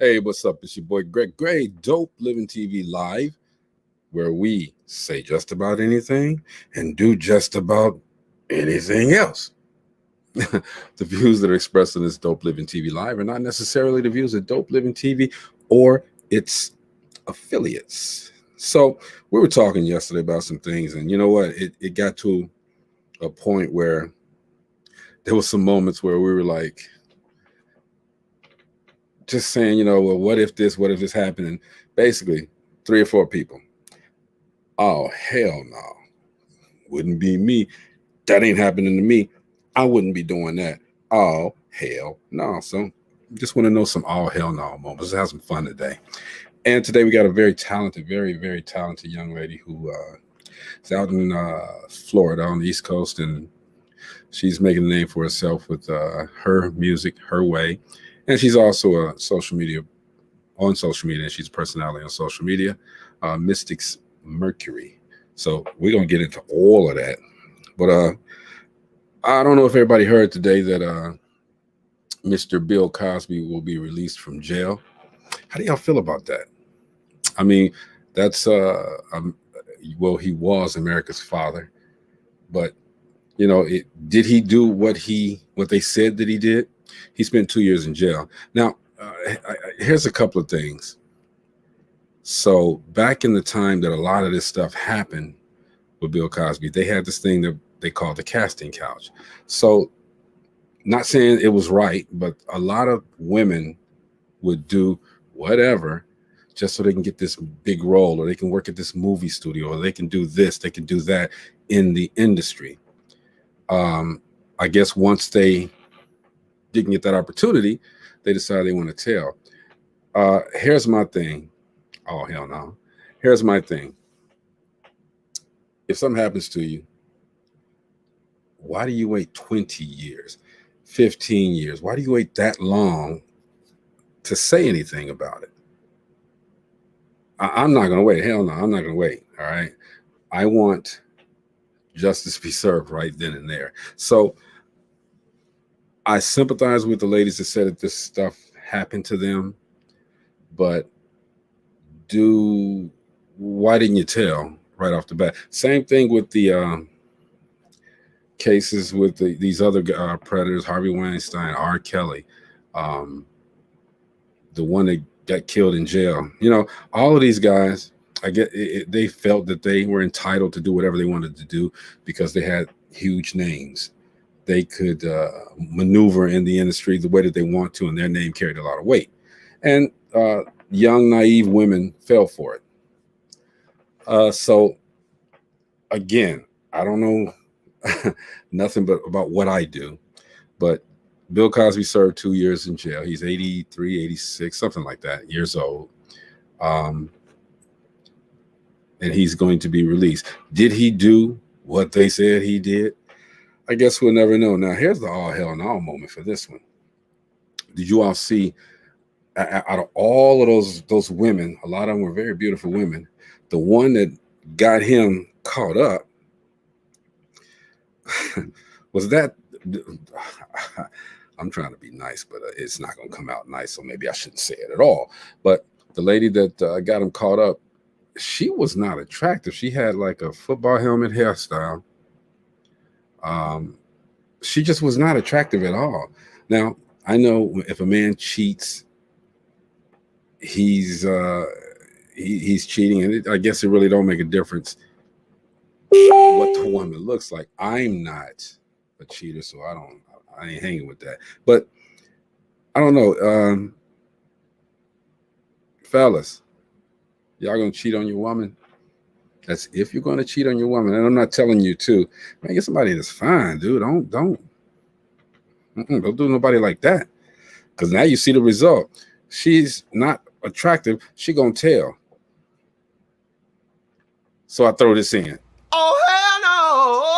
Hey, what's up? It's your boy Greg Gray, Dope Living TV Live, where we say just about anything and do just about anything else. The views that are expressed in this Dope Living TV Live are not necessarily the views of Dope Living TV or its affiliates. So we were talking yesterday about some things, and you know what? It got to a point where there was some moments where we were like, just saying, well, what if this happened? And basically, 3 or 4 people. Oh, hell no. Wouldn't be me. That ain't happening to me. I wouldn't be doing that. Oh, hell no. So just want to know some all hell no moments. Let's have some fun today. And today we got a very talented, very, very talented young lady who is out in Florida on the East Coast, and she's making a name for herself with her music, her way. And she's also on social media, and she's a personality on social media, Mystics Mercury. So we're going to get into all of that. But I don't know if everybody heard today that Mr. Bill Cosby will be released from jail. How do y'all feel about that? I mean, that's, well, he was America's father. But, did he do what they said that he did? He spent 2 years in jail. Now, here's a couple of things. So back in the time that a lot of this stuff happened with Bill Cosby, they had this thing that they called the casting couch. So not saying it was right, but a lot of women would do whatever just so they can get this big role, or they can work at this movie studio, or they can do this, they can do that in the industry. I guess once they didn't get that opportunity, they decided they want to tell. Here's my thing. Oh, hell no. Here's my thing. If something happens to you, why do you wait 20 years, 15 years? Why do you wait that long to say anything about it? I'm not going to wait. Hell no, I'm not going to wait. All right. I want justice to be served right then and there. So I sympathize with the ladies that said that this stuff happened to them, but why didn't you tell right off the bat? Same thing with the cases with these other predators, Harvey Weinstein, R. Kelly, the one that got killed in jail. All of these guys, I get it, they felt that they were entitled to do whatever they wanted to do because they had huge names. They could maneuver in the industry the way that they want to, and their name carried a lot of weight. And young, naive women fell for it. So, again, I don't know nothing but about what I do, but Bill Cosby served 2 years in jail. He's 83, 86, something like that, years old. And he's going to be released. Did he do what they said he did? I guess we'll never know. Now, here's the all hell no moment for this one. Did you all see, out of all of those women, a lot of them were very beautiful women, the one that got him caught up was that, I'm trying to be nice, but it's not going to come out nice, so maybe I shouldn't say it at all. But the lady that got him caught up, she was not attractive. She had like a football helmet hairstyle. She just was not attractive at all. Now, I know if a man cheats, he's cheating, and I guess it really don't make a difference what the woman looks like. I'm not a cheater, so I ain't hanging with that. But I don't know, fellas, y'all gonna cheat on your woman? That's if you're going to cheat on your woman. And I'm not telling you to. Man, get somebody that's fine, dude. Don't do nobody like that. Because now you see the result. She's not attractive. She gonna tell. So I throw this in. Oh, hell no.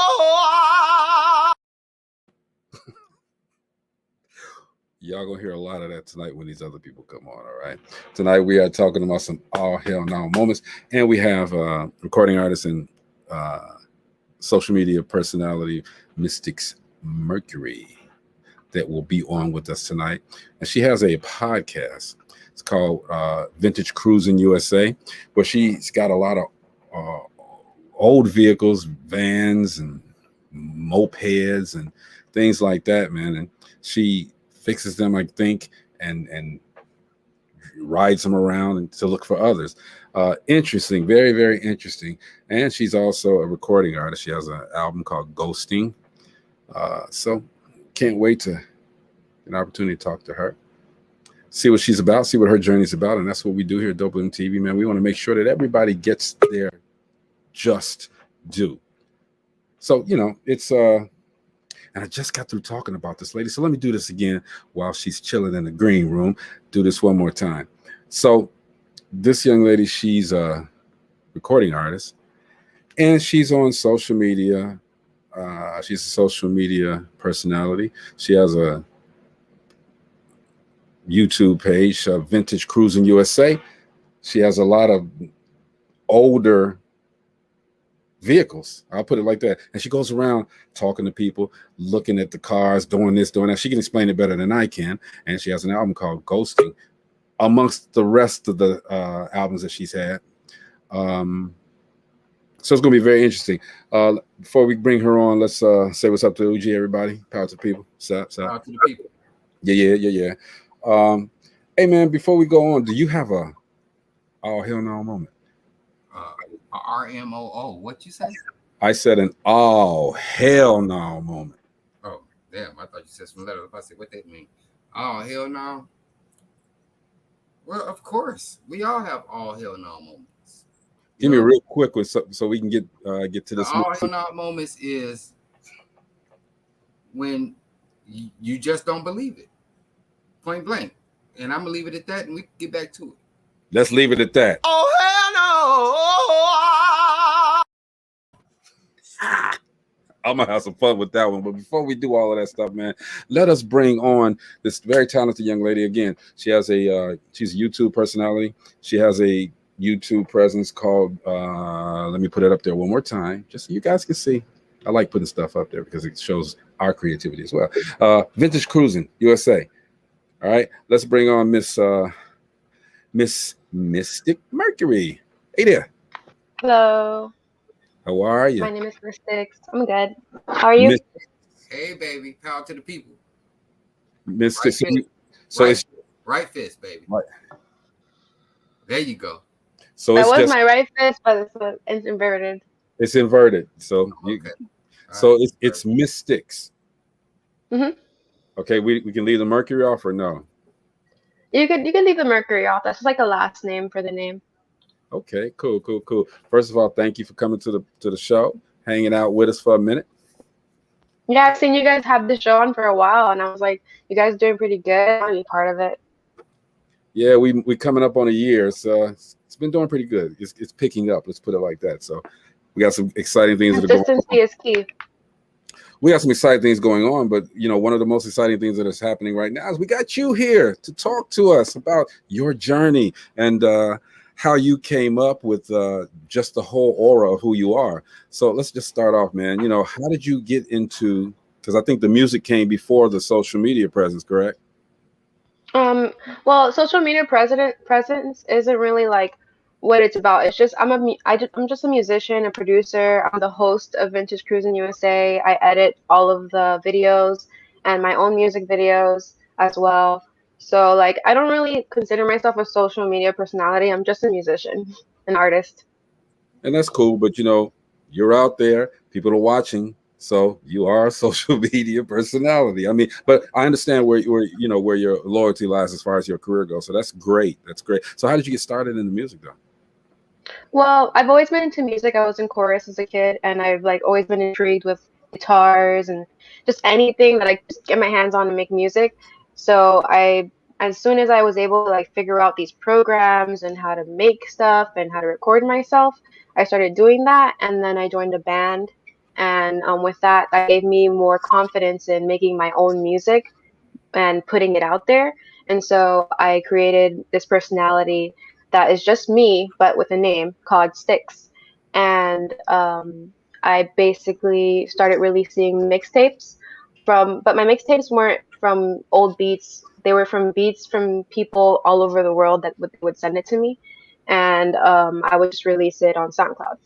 Y'all gonna hear a lot of that tonight when these other people come on, all right? Tonight we are talking about some all hell no moments, and we have recording artist and social media personality Mystics Mercury that will be on with us tonight, and she has a podcast. It's called Vintage Cruising USA, where she's got a lot of old vehicles, vans and mopeds and things like that, man. And she fixes them, I think, and rides them around and to look for others. Interesting, very, very interesting. And she's also a recording artist. She has an album called Ghosting. So can't wait to an opportunity to talk to her, see what she's about, see what her journey's about. And that's what we do here at DopelivenTV, man. We want to make sure that everybody gets their just due. So, it's and I just got through talking about this lady. So let me do this again while she's chilling in the green room. Do this one more time. So this young lady, she's a recording artist and she's on social media. She's a social media personality. She has a YouTube page, Vintage Cruising USA. She has a lot of older vehicles, I'll put it like that, and she goes around talking to people, looking at the cars, doing this, doing that. She can explain it better than I can. And she has an album called Ghosting, amongst the rest of the albums that she's had. So it's gonna be very interesting. Before we bring her on, let's say what's up to UG, everybody. Power to the people. Power to the people. Yeah. Hey man, before we go on, do you have a oh hell no moment? RMOO. What you say? I said an oh hell no moment. Oh damn! I thought you said some letters. I said, what that mean? Oh hell no. Well, of course, we all have all hell no moments. Give me a real quick one so we can get to this. All hell no moments is when you just don't believe it, point blank. And I'm gonna leave it at that, and we can get back to it. Let's leave it at that. Oh hell no! I'm gonna have some fun with that one. But before we do all of that stuff, man, let us bring on this very talented young lady again. She has she's a YouTube personality. She has a YouTube presence called let me put it up there one more time, just so you guys can see. I like putting stuff up there because it shows our creativity as well. Vintage Cruising USA. All right, let's bring on Miss Mystic Mercury. Hey there. Hello. How are you? My name is Mystics. I'm good. How are you? Hey, baby. Power to the people. Mystic. Right fist, baby. Right. There you go. So that was my right fist, but it's inverted. It's inverted. So okay. It's Mystics. Mm-hmm. Okay, we can leave the Mercury off or no? You can leave the Mercury off. That's just like a last name for the name. Okay, cool. First of all, thank you for coming to the show, hanging out with us for a minute. Yeah, I've seen you guys have the show on for a while, and I was like, you guys are doing pretty good. I want to be part of it. Yeah, we coming up on a year, so it's been doing pretty good. It's picking up. Let's put it like that. So we got some exciting things that are going on. Consistency is key. We got some exciting things going on, but one of the most exciting things that is happening right now is we got you here to talk to us about your journey and how you came up with just the whole aura of who you are. So let's just start off, man. How did you get into? Because I think the music came before the social media presence, correct? Well, social media presence isn't really like what it's about. It's just I'm just a musician, a producer. I'm the host of Vintage Cruising USA. I edit all of the videos and my own music videos as well. So like I don't really consider myself a social media personality. I'm just a musician, an artist. And that's cool, but you're out there, people are watching, so you are a social media personality. I mean, but I understand where your loyalty lies as far as your career goes. So that's great. So how did you get started in the music though? Well, I've always been into music. I was in chorus as a kid, and I've like always been intrigued with guitars and just anything that I just get my hands on and make music. So as soon as I was able to like figure out these programs and how to make stuff and how to record myself, I started doing that, and then I joined a band. And with that gave me more confidence in making my own music and putting it out there. And so I created this personality that is just me, but with a name called Sticks. And I basically started releasing mixtapes but my mixtapes weren't from old beats. They were from beats from people all over the world that would send it to me, and I would just release it on SoundCloud.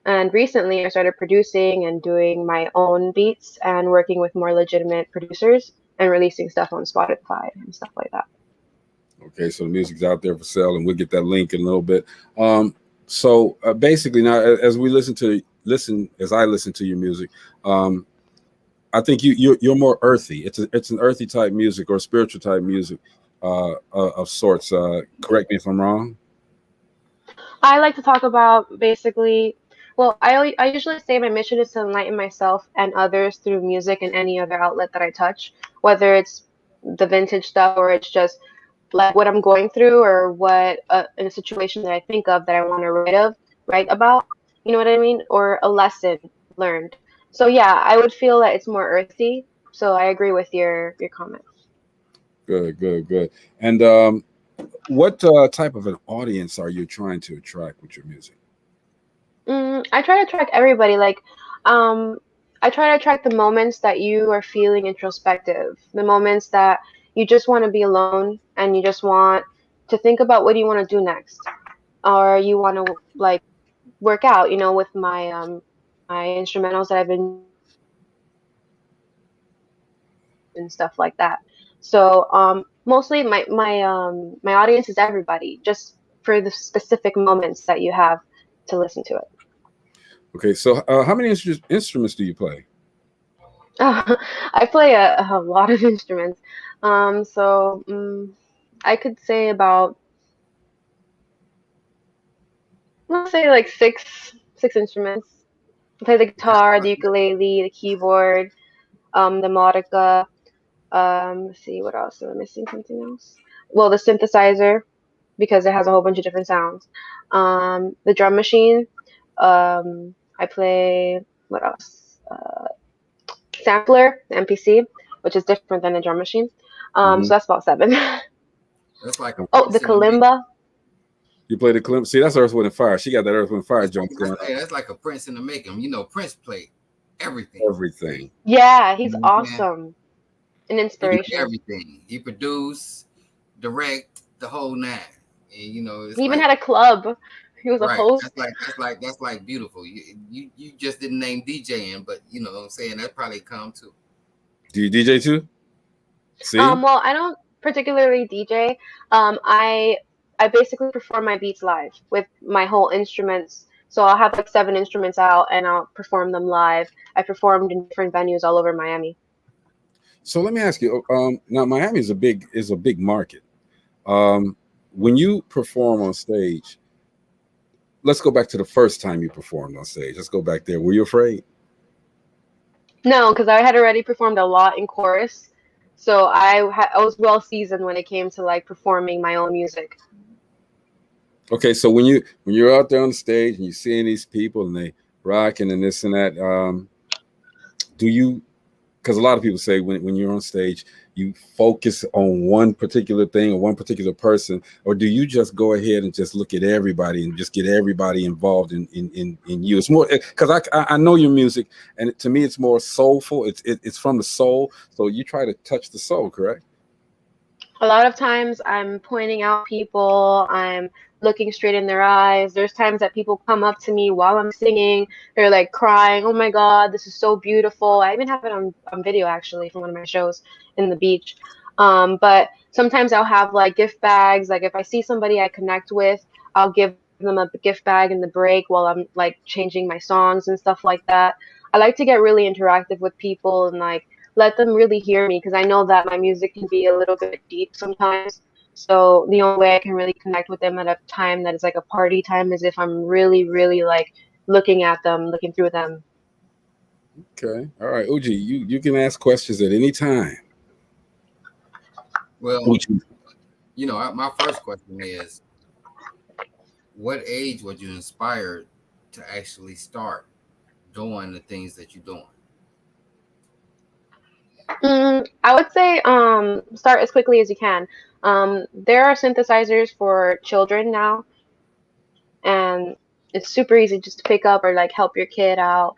And recently, I started producing and doing my own beats and working with more legitimate producers and releasing stuff on Spotify and stuff like that. Okay, so the music's out there for sale, and we'll get that link in a little bit. So basically, now as we listen, as I listen to your music, I think you're more earthy. It's an earthy type music or spiritual type music of sorts. Correct me if I'm wrong. I like to talk about basically, well, I usually say my mission is to enlighten myself and others through music and any other outlet that I touch, whether it's the vintage stuff or it's just like what I'm going through or what in a situation that I think of that I want to write about, you know what I mean, or a lesson learned. So yeah, I would feel that it's more earthy. So I agree with your comment. Good, good, good. And what type of an audience are you trying to attract with your music? I try to track everybody. Um, I try to track the moments that you are feeling introspective, the moments that you just want to be alone and you just want to think about what do you want to do next, or you want to like work out. You know, with my instrumentals that I've been and stuff like that. So mostly my audience is everybody, just for the specific moments that you have to listen to it. Okay, so how many instruments do you play? I play a lot of instruments. I could say about, let's say like six instruments. I play the That's guitar, the quite, ukulele, the keyboard, the melodica. Let's see, what else? Am I missing something else? Well, the synthesizer because it has a whole bunch of different sounds. The drum machine. I play what else? Sampler, MPC, which is different than a drum machine. Hmm. So that's about seven. that's like a Oh, the prince in the making. kalimba. You play the Clem. See, that's Earth, Wind, and Fire. She got that Earth, Wind, and Fire jump going on. Hey, that's like a prince in the making. You know, Prince played everything. Everything. Yeah, he's You know what I'm saying? awesome. An He did inspiration. everything. He produced, direct the whole nine. And you know, He it's even like had a club. He was a right. host. That's like beautiful. You just didn't name DJing, but you know what I'm saying. That probably come too. Do you DJ too? See? Well, I don't particularly DJ. I basically perform my beats live with my whole instruments. So I'll have like seven instruments out and I'll perform them live. I performed in different venues all over Miami. So let me ask you. Now Miami is a big market. Um, when you perform on stage, let's go back to the first time you performed on stage. Let's go back there. Were you afraid? No, because I had already performed a lot in chorus. So I was well seasoned when it came to like performing my own music. Okay, so when you're out there on the stage and you're seeing these people and they rocking and this and that, do you? Because a lot of people say when you're on stage, you focus on one particular thing or one particular person, or do you just go ahead and just look at everybody and just get everybody involved in you? It's more because I know your music, and to me it's more soulful. It's from the soul, so you try to touch the soul, correct? A lot of times I'm pointing out people, I'm looking straight in their eyes. There's times that people come up to me while I'm singing. They're like crying, "Oh my God, this is so beautiful." I even have it on video actually from one of my shows in the beach. But sometimes I'll have like gift bags. Like if I see somebody I connect with, I'll give them a gift bag in the break while I'm like changing my songs and stuff like that. I like to get really interactive with people and like let them really hear me because I know that my music can be a little bit deep sometimes. So the only way I can really connect with them at a time that is like a party time is if I'm really, really like looking at them, looking through them. Okay, all right, Uji, you can ask questions at any time. Well, Uji. you know, my first question is, what age were you inspired to actually start doing the things that you're doing? I would say start as quickly as you can. There are synthesizers for children now, and it's super easy just to pick up or like help your kid out.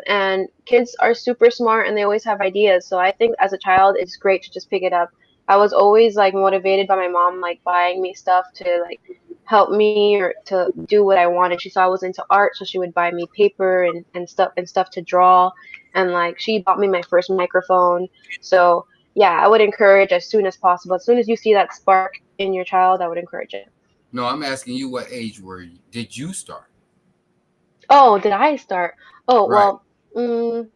And kids are super smart and they always have ideas. So I think as a child, it's great to just pick it up. I was always like motivated by my mom, like buying me stuff to like help me or to do what I wanted. She saw I was into art, so she would buy me paper and stuff to draw. And like she bought me my first microphone. So yeah, I would encourage as soon as possible. As soon as you see that spark in your child, I would encourage it. No, I'm asking you, what age did you start? Oh, did I start? Oh, Right. well,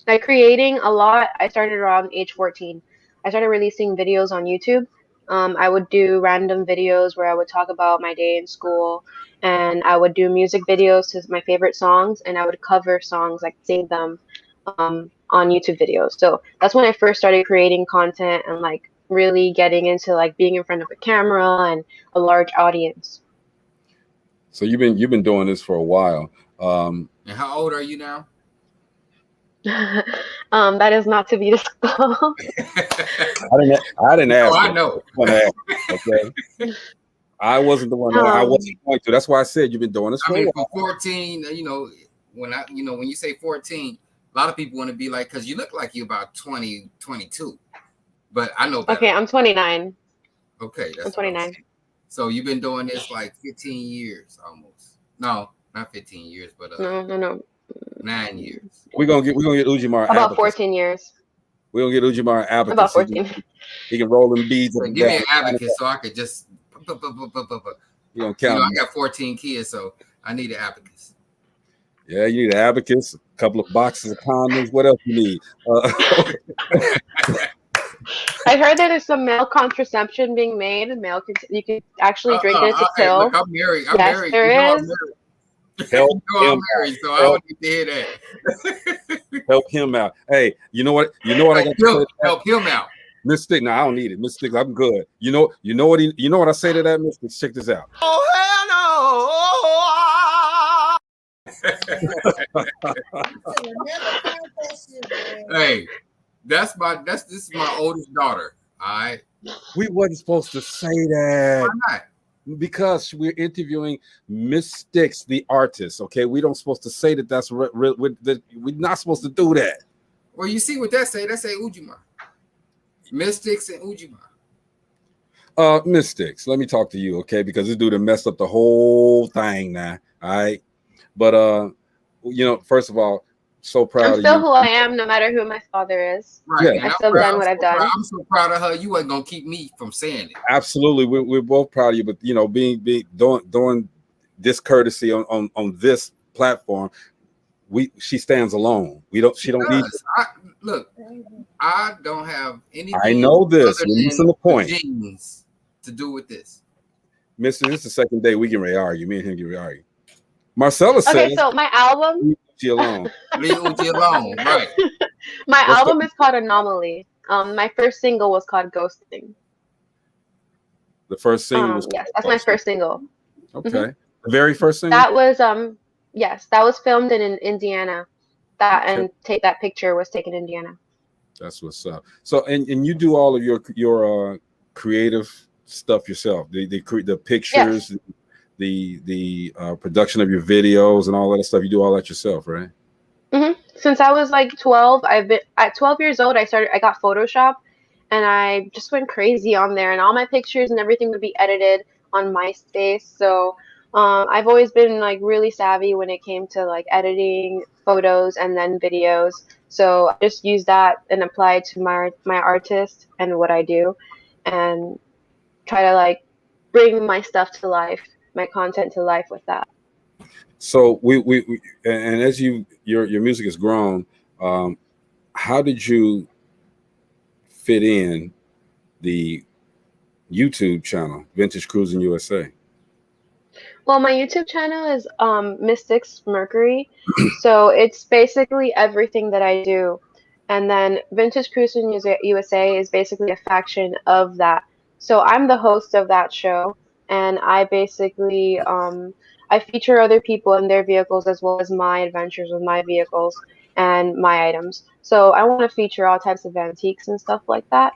like creating a lot, I started around age 14. I started releasing videos on YouTube. I would do random videos where I would talk about my day in school, and I would do music videos to my favorite songs, and I would cover songs, like sing them on YouTube videos. So that's when I first started creating content and like really getting into like being in front of a camera and a large audience. So you've been doing this for a while. And how old are you now? That is not to be disclosed. I didn't ask. Oh, I know. Okay. I wasn't the one. I wasn't going to. That's why I said you've been doing this for a while. From 14, when you say 14, a lot of people want to be like, because you look like you're about 20, 22. But I know better. Okay, I'm 29. Okay, that's I'm 29. So you've been doing this like 15 years almost. No, not 15 years, but No. 9 years. We're gonna get Ujimar About abacus. 14 years. We're gonna get Ujimar abacus. About 14. He can roll them beads. So give me an abacus so I could just. You gonna count? I got 14 kids, so I need an abacus. Yeah, you need an abacus, a couple of boxes of condoms. What else you need? I heard that there's some male contraception being made. You can actually drink it. It's a pill. Look, I'm married. I'm yes, married. there is. Help I'm married, so I don't need to hear that. Help him out. Hey, you know what? I got to say. Help him out. Mystic, no, I don't need it. Mystic, I'm good. You know what I say to that, Mystic? Check this out. Oh hell no! Hey, this is my oldest daughter. All right. We wasn't supposed to say that. Why not? Because we're interviewing Mystics, the artist. Okay, we don't supposed to say that. That's real. We're not supposed to do that. Well, you see what that say? That say Ujima. Mystics and Ujima. Mystics, let me talk to you, okay? Because this dude messed up the whole thing now. All right. But first of all, so proud I'm of still you. who I am, no matter who my father is. Right. Yeah. I've still done what I've done. I'm so proud of her. You ain't gonna keep me from saying it. Absolutely. We're both proud of you, but doing this courtesy on this platform, she stands alone. She don't need Look, I don't have anything. I know this. You're missing the point. Genes to do with this. Mister, this is the second day we can argue. Me and him can argue. Marcella says, okay, so my album. Leave Uji alone. Leave Uji alone, right? My album is called Anomaly. My first single was called Ghosting. The first single was yes, that's my first single. Okay, the very first single. That was yes, that was filmed in Indiana. And that picture was taken in Indiana. That's what's up. So and you do all of your creative stuff yourself. The pictures. Yes. The production of your videos and all that stuff. You do all that yourself, right? Since I was like 12, at 12 years old, I got Photoshop, and I just went crazy on there, and all my pictures and everything would be edited on MySpace. So I've always been like really savvy when it came to like editing photos and then videos. So I just use that and apply it to my artist and what I do, and try to like bring my stuff to life, my content to life with that. So we and as your music has grown, how did you fit in the YouTube channel, Vintage Cruising USA? Well, my YouTube channel is Mystics Mercury, so it's basically everything that I do, and then Vintage Cruising USA is basically a faction of that. So I'm the host of that show, and I basically I feature other people in their vehicles as well as my adventures with my vehicles and my items. So I want to feature all types of antiques and stuff like that.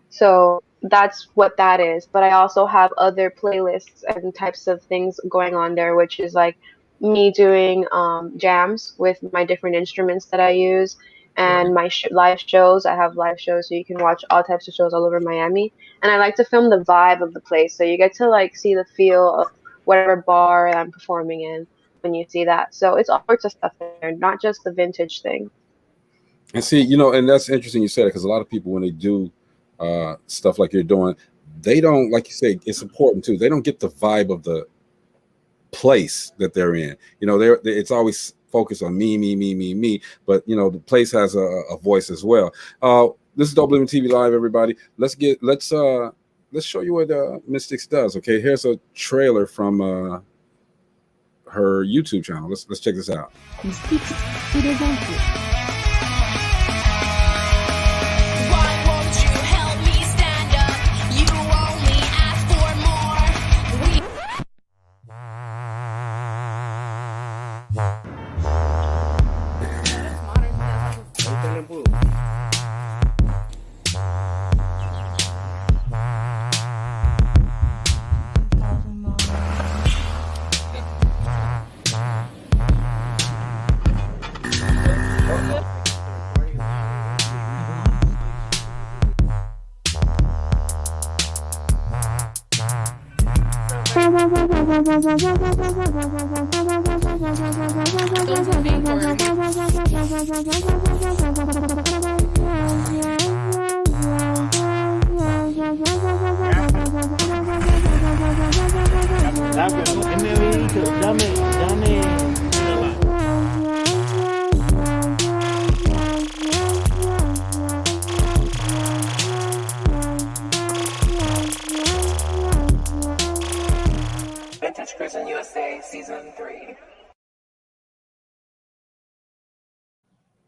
So that's what that is. But I also have other playlists and types of things going on there, which is like me doing jams with my different instruments that I use, Right. and my live shows. I have live shows, so you can watch all types of shows all over Miami. And I like to film the vibe of the place, so you get to like see the feel of whatever bar I'm performing in when you see that. So it's all sorts of stuff there, not just the vintage thing. And see, you know, and that's interesting you said it, because a lot of people, when they do stuff like you're doing, they don't, like you say, it's important too. They don't get the vibe of the place that they're in. You know, it's always focused on me. But you know, the place has a voice as well. This is Dope Living TV Live, everybody. Let's show you what Mystics does. Okay, here's a trailer from her YouTube channel. Let's check this out. Mystics present. Why won't you help me stand up? You only ask for more. Vintage Cruising USA Season 3.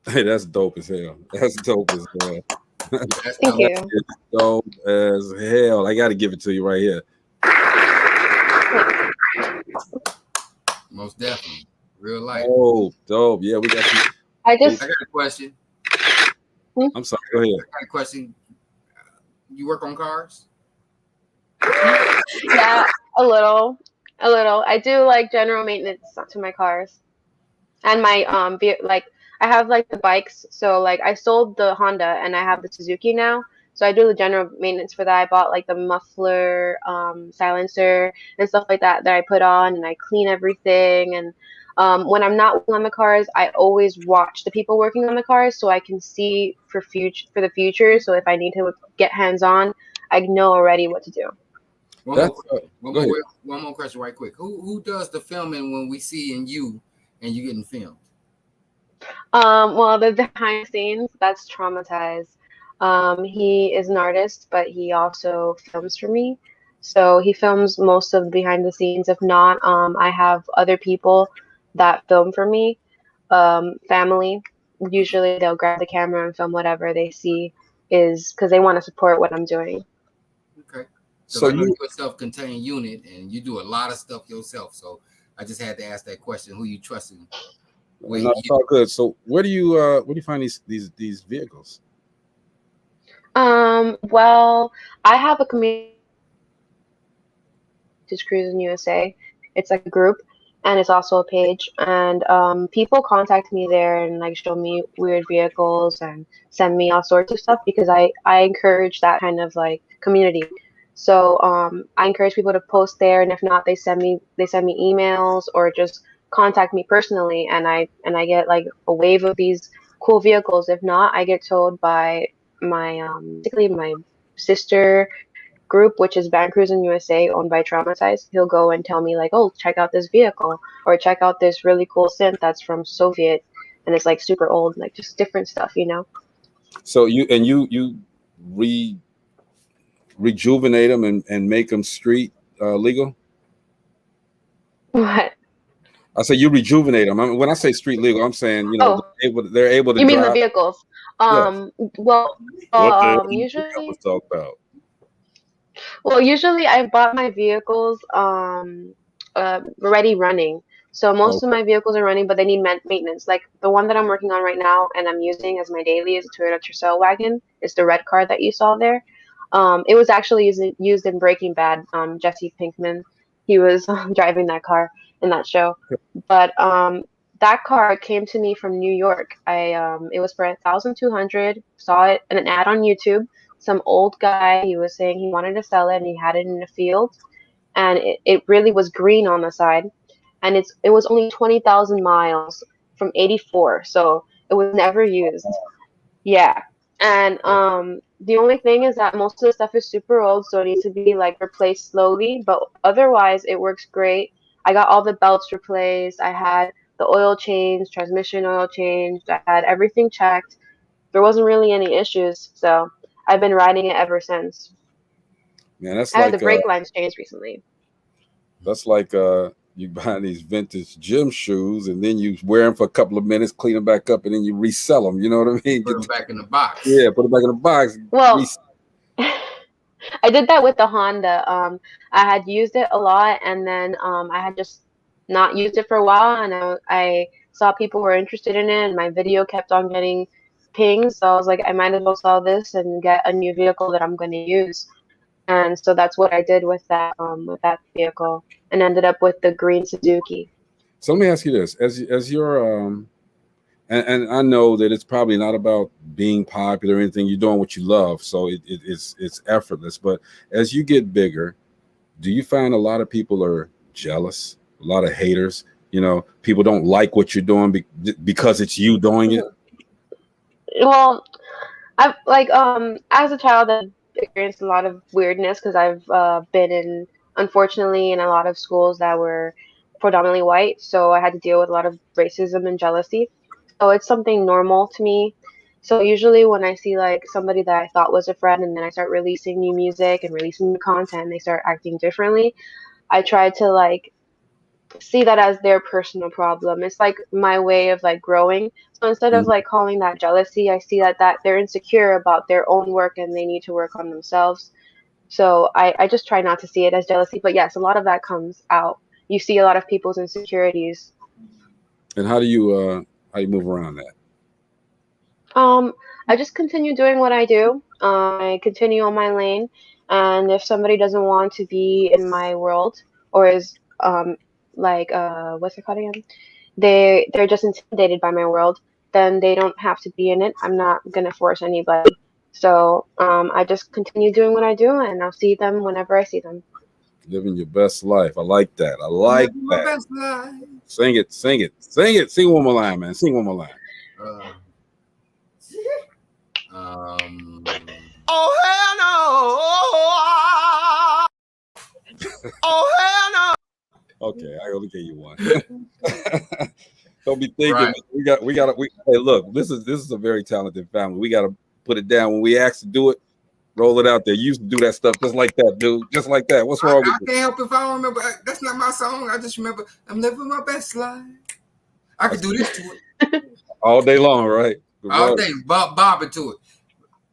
Hey, that's dope as hell. That's dope as hell. Thank you. It's dope as hell. I got to give it to you right here. Most definitely. Real life. Oh, dope. Yeah, we got you. I I just got a question. I'm sorry. Go ahead. I got a question. You work on cars? yeah, a little. I do like general maintenance to my cars and my like I have like the bikes. So like I sold the Honda and I have the Suzuki now. So I do the general maintenance for that. I bought like the muffler, silencer and stuff like that I put on, and I clean everything. And when I'm not working on the cars, I always watch the people working on the cars so I can see for the future. So if I need to get hands on, I know already what to do. One more question right quick. Who does the filming when we see in you and you getting filmed? Well, the behind the scenes, that's Traumatized. He is an artist, but he also films for me. So he films most of the behind the scenes. If not, I have other people that film for me. Family. Usually they'll grab the camera and film whatever they see is because they want to support what I'm doing. Okay. So I know you you're a self-contained unit and you do a lot of stuff yourself. So I just had to ask that question: who you trusting? no, it's all good. So where do you find these vehicles? Well, I have a community Vintage Cruising USA. It's like a group and it's also a page. And people contact me there and like show me weird vehicles and send me all sorts of stuff because I encourage that kind of like community. So I encourage people to post there, and if not, they send me emails or just contact me personally, and I get like a wave of these cool vehicles. If not, I get told by my basically my sister group, which is Van Cruising USA, owned by Traumatized. He'll go and tell me like, "Oh, check out this vehicle," or "Check out this really cool synth that's from Soviet and it's like super old," like just different stuff, you know. So you rejuvenate them and make them street legal. What? I say you rejuvenate them. I mean, when I say street legal, I'm saying, you know, Oh, they're able to you mean the drive. vehicles? Yes. Well, What the usually, was talk about? well, usually I bought my vehicles already running. So most of Okay. my vehicles are running, but they need maintenance. Like the one that I'm working on right now and I'm using as my daily is a Toyota Tercel wagon. It's the red car that you saw there. It was actually used in Breaking Bad. Jesse Pinkman. he was driving that car in that show. But that car came to me from New York. I it was for 1,200. Saw it in an ad on YouTube. Some old guy, he was saying he wanted to sell it and he had it in a field, and it really was green on the side, and it was only 20,000 miles from 84, so it was never used. Yeah. And the only thing is that most of the stuff is super old, so it needs to be like replaced slowly, but otherwise it works great. I got all the belts replaced. I had the oil changed, transmission oil changed. I had everything checked. There wasn't really any issues, so I've been riding it ever since. Man, that's I had the like brake lines changed recently. you buy these vintage gym shoes and then you wear them for a couple of minutes, clean them back up, and then you resell them. You know what I mean? Put them back in the box. Yeah, put it back in the box. Well, I did that with the Honda. I had used it a lot, and then I had just not used it for a while, and I saw people were interested in it, and my video kept on getting pings. So I was like, I might as well sell this and get a new vehicle that I'm going to use. And so that's what I did with that vehicle, and ended up with the green Suzuki. So let me ask you this: as you're and I know that it's probably not about being popular or anything. You're doing what you love, so it's effortless. But as you get bigger, do you find a lot of people are jealous, a lot of haters? You know, people don't like what you're doing because it's you doing it. Well, I've like as a child I've experienced a lot of weirdness because I've been in, unfortunately, in a lot of schools that were predominantly white, so I had to deal with a lot of racism and jealousy. So it's something normal to me. So usually when I see like somebody that I thought was a friend and then I start releasing new music and releasing new content and they start acting differently, I try to like see that as their personal problem. It's like my way of like growing. So instead of like calling that jealousy, I see that they're insecure about their own work and they need to work on themselves. So I just try not to see it as jealousy. But yes, a lot of that comes out. You see a lot of people's insecurities. And how you move around that? I just continue doing what I do. I continue on my lane, and if somebody doesn't want to be in my world or is like what's it called again? They're just intimidated by my world, then they don't have to be in it. I'm not gonna force anybody. So I just continue doing what I do, and I'll see them whenever I see them. Living your best life. I like that. I like My that. best life. Sing it, sing it, sing it. Sing one more line, man. Sing one more line. Oh hell no! Oh hell no! Okay, I only gave you one. Don't be thinking Right. hey, look, this is a very talented family. We gotta put it down when we ask to do it. Roll it out there. You used to do that stuff just like that, dude. Just like that. What's wrong I with you? can't help if I don't remember. That's not my song. I just remember I'm living my best life. I could do this to it All day long, right? all day, bobbing to it.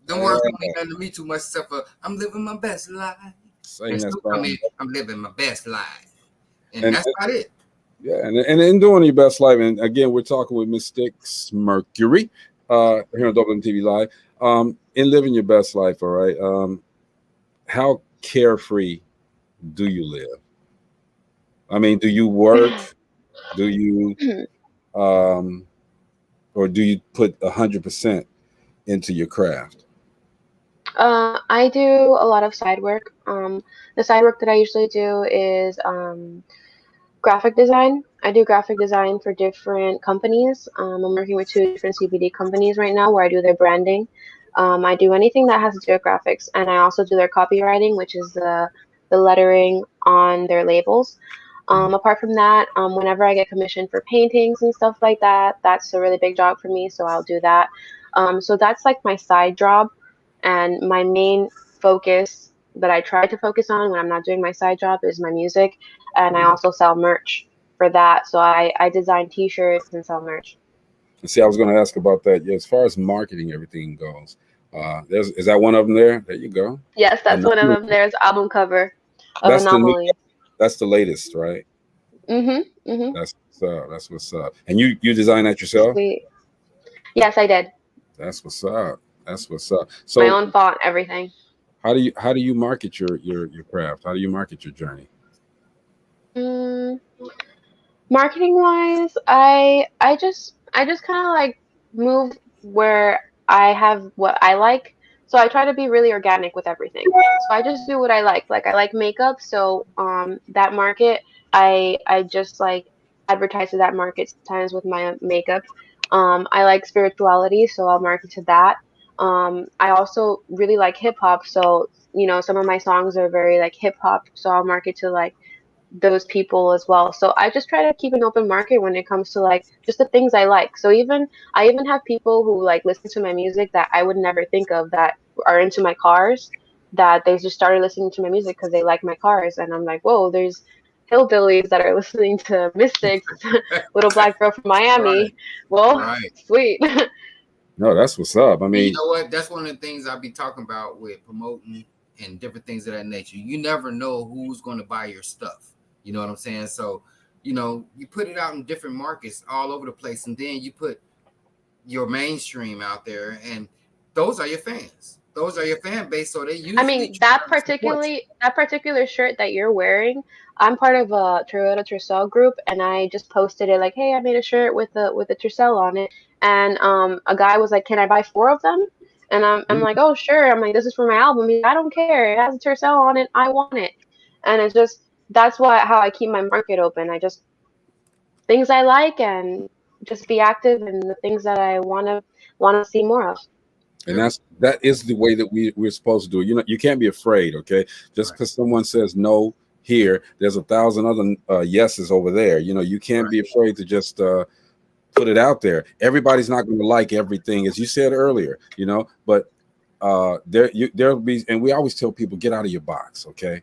Don't worry, Yeah. don't mean nothing to me too much. Except for I'm living my best life. Sing And that still song. come in, I'm living my best life, and And- that's about it. Yeah, and in doing your best life, and again, we're talking with Miss Styx Mercury here on DopelivenTV Live. In living your best life, all right. How carefree do you live? I mean, do you work? Do you or do you put 100% into your craft? I do a lot of side work. The side work that I usually do is graphic design. I do graphic design for different companies. I'm working with 2 different CBD companies right now where I do their branding. I do anything that has to do with graphics, and I also do their copywriting, which is the lettering on their labels. Apart from that, whenever I get commissioned for paintings and stuff like that, that's a really big job for me, so I'll do that. So that's like my side job, and my main focus that I try to focus on when I'm not doing my side job is my music, and I also sell merch for that. So I design T-shirts and sell merch. See, I was going to ask about that. Yeah, as far as marketing everything goes, is that one of them there? There you go. Yes, that's one of them. There's the album cover of That's Anomaly. That's the latest, right? Mm-hmm. That's what's up. That's what's up. And you design that yourself? Sweet. Yes, I did. That's what's up. That's what's up. My So own font, everything. how do you market your craft? How do you market your journey? Mm, marketing wise, I just kind of like move where I have what I like. So I try to be really organic with everything. So I just do what I like. Like I like makeup, so that market I just like advertise to that market sometimes with my makeup. I like spirituality, so I'll market to that. I also really like hip hop, so some of my songs are very like hip hop, so I'll market to like those people as well. So I just try to keep an open market when it comes to like just the things I like. So I even have people who like listen to my music that I would never think of that are into my cars, that they just started listening to my music because they like my cars, and I'm like, whoa, there's hillbillies that are listening to Mystics, little black girl from Right, Miami. Well, right. sweet. No, that's what's up. I And you mean, know what? That's one of the things I'll be talking about with promoting and different things of that nature. You never know who's going to buy your stuff. You know what I'm saying? So, you put it out in different markets all over the place, and then you put your mainstream out there, and those are your fans. Those are your fan base. So they I usually mean, try to support you. that particular shirt that you're wearing, I'm part of a Toyota Tercel group, and I just posted it like, "Hey, I made a shirt with the Tercel on it," and a guy was like, "Can I buy four of them?" And I'm like, "Oh, sure." I'm like, "This is for my album." He's like, "I don't care. It has a Tercel on it. I want it." And it's just that's why how I keep my market open. I just things I like and just be active in the things that I wanna see more of. and Yep. that is the way that we're supposed to do it. You can't be afraid. Okay, just Right. because someone says no here, there's 1,000 other yeses over there. You can't Right. be afraid to just put it out there. Everybody's not going to like everything, as you said earlier. But there'll be, and we always tell people, get out of your box. Okay,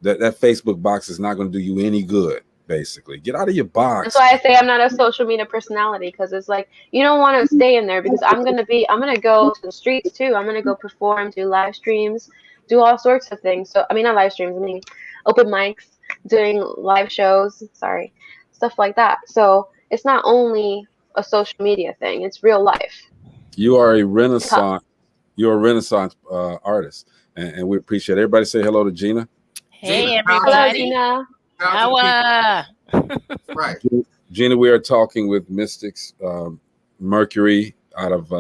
that Facebook box is not going to do you any good. Basically, get out of your That's box. why I say I'm not a social media personality because it's like you don't want to stay in there because I'm gonna go to the streets too. I'm gonna go perform, do live streams, do all sorts of things. So I mean not live streams, I mean open mics, doing live shows, sorry, stuff like that. So it's not only a social media thing; it's real life. You are a Tough. renaissance. You're a renaissance artist, and we appreciate it. Everybody say hello to Gina. Gina, Hey, power to Hello, the everybody. people. Gina. Power to How the people. Right. Gina, we are talking with Mystics Mercury out of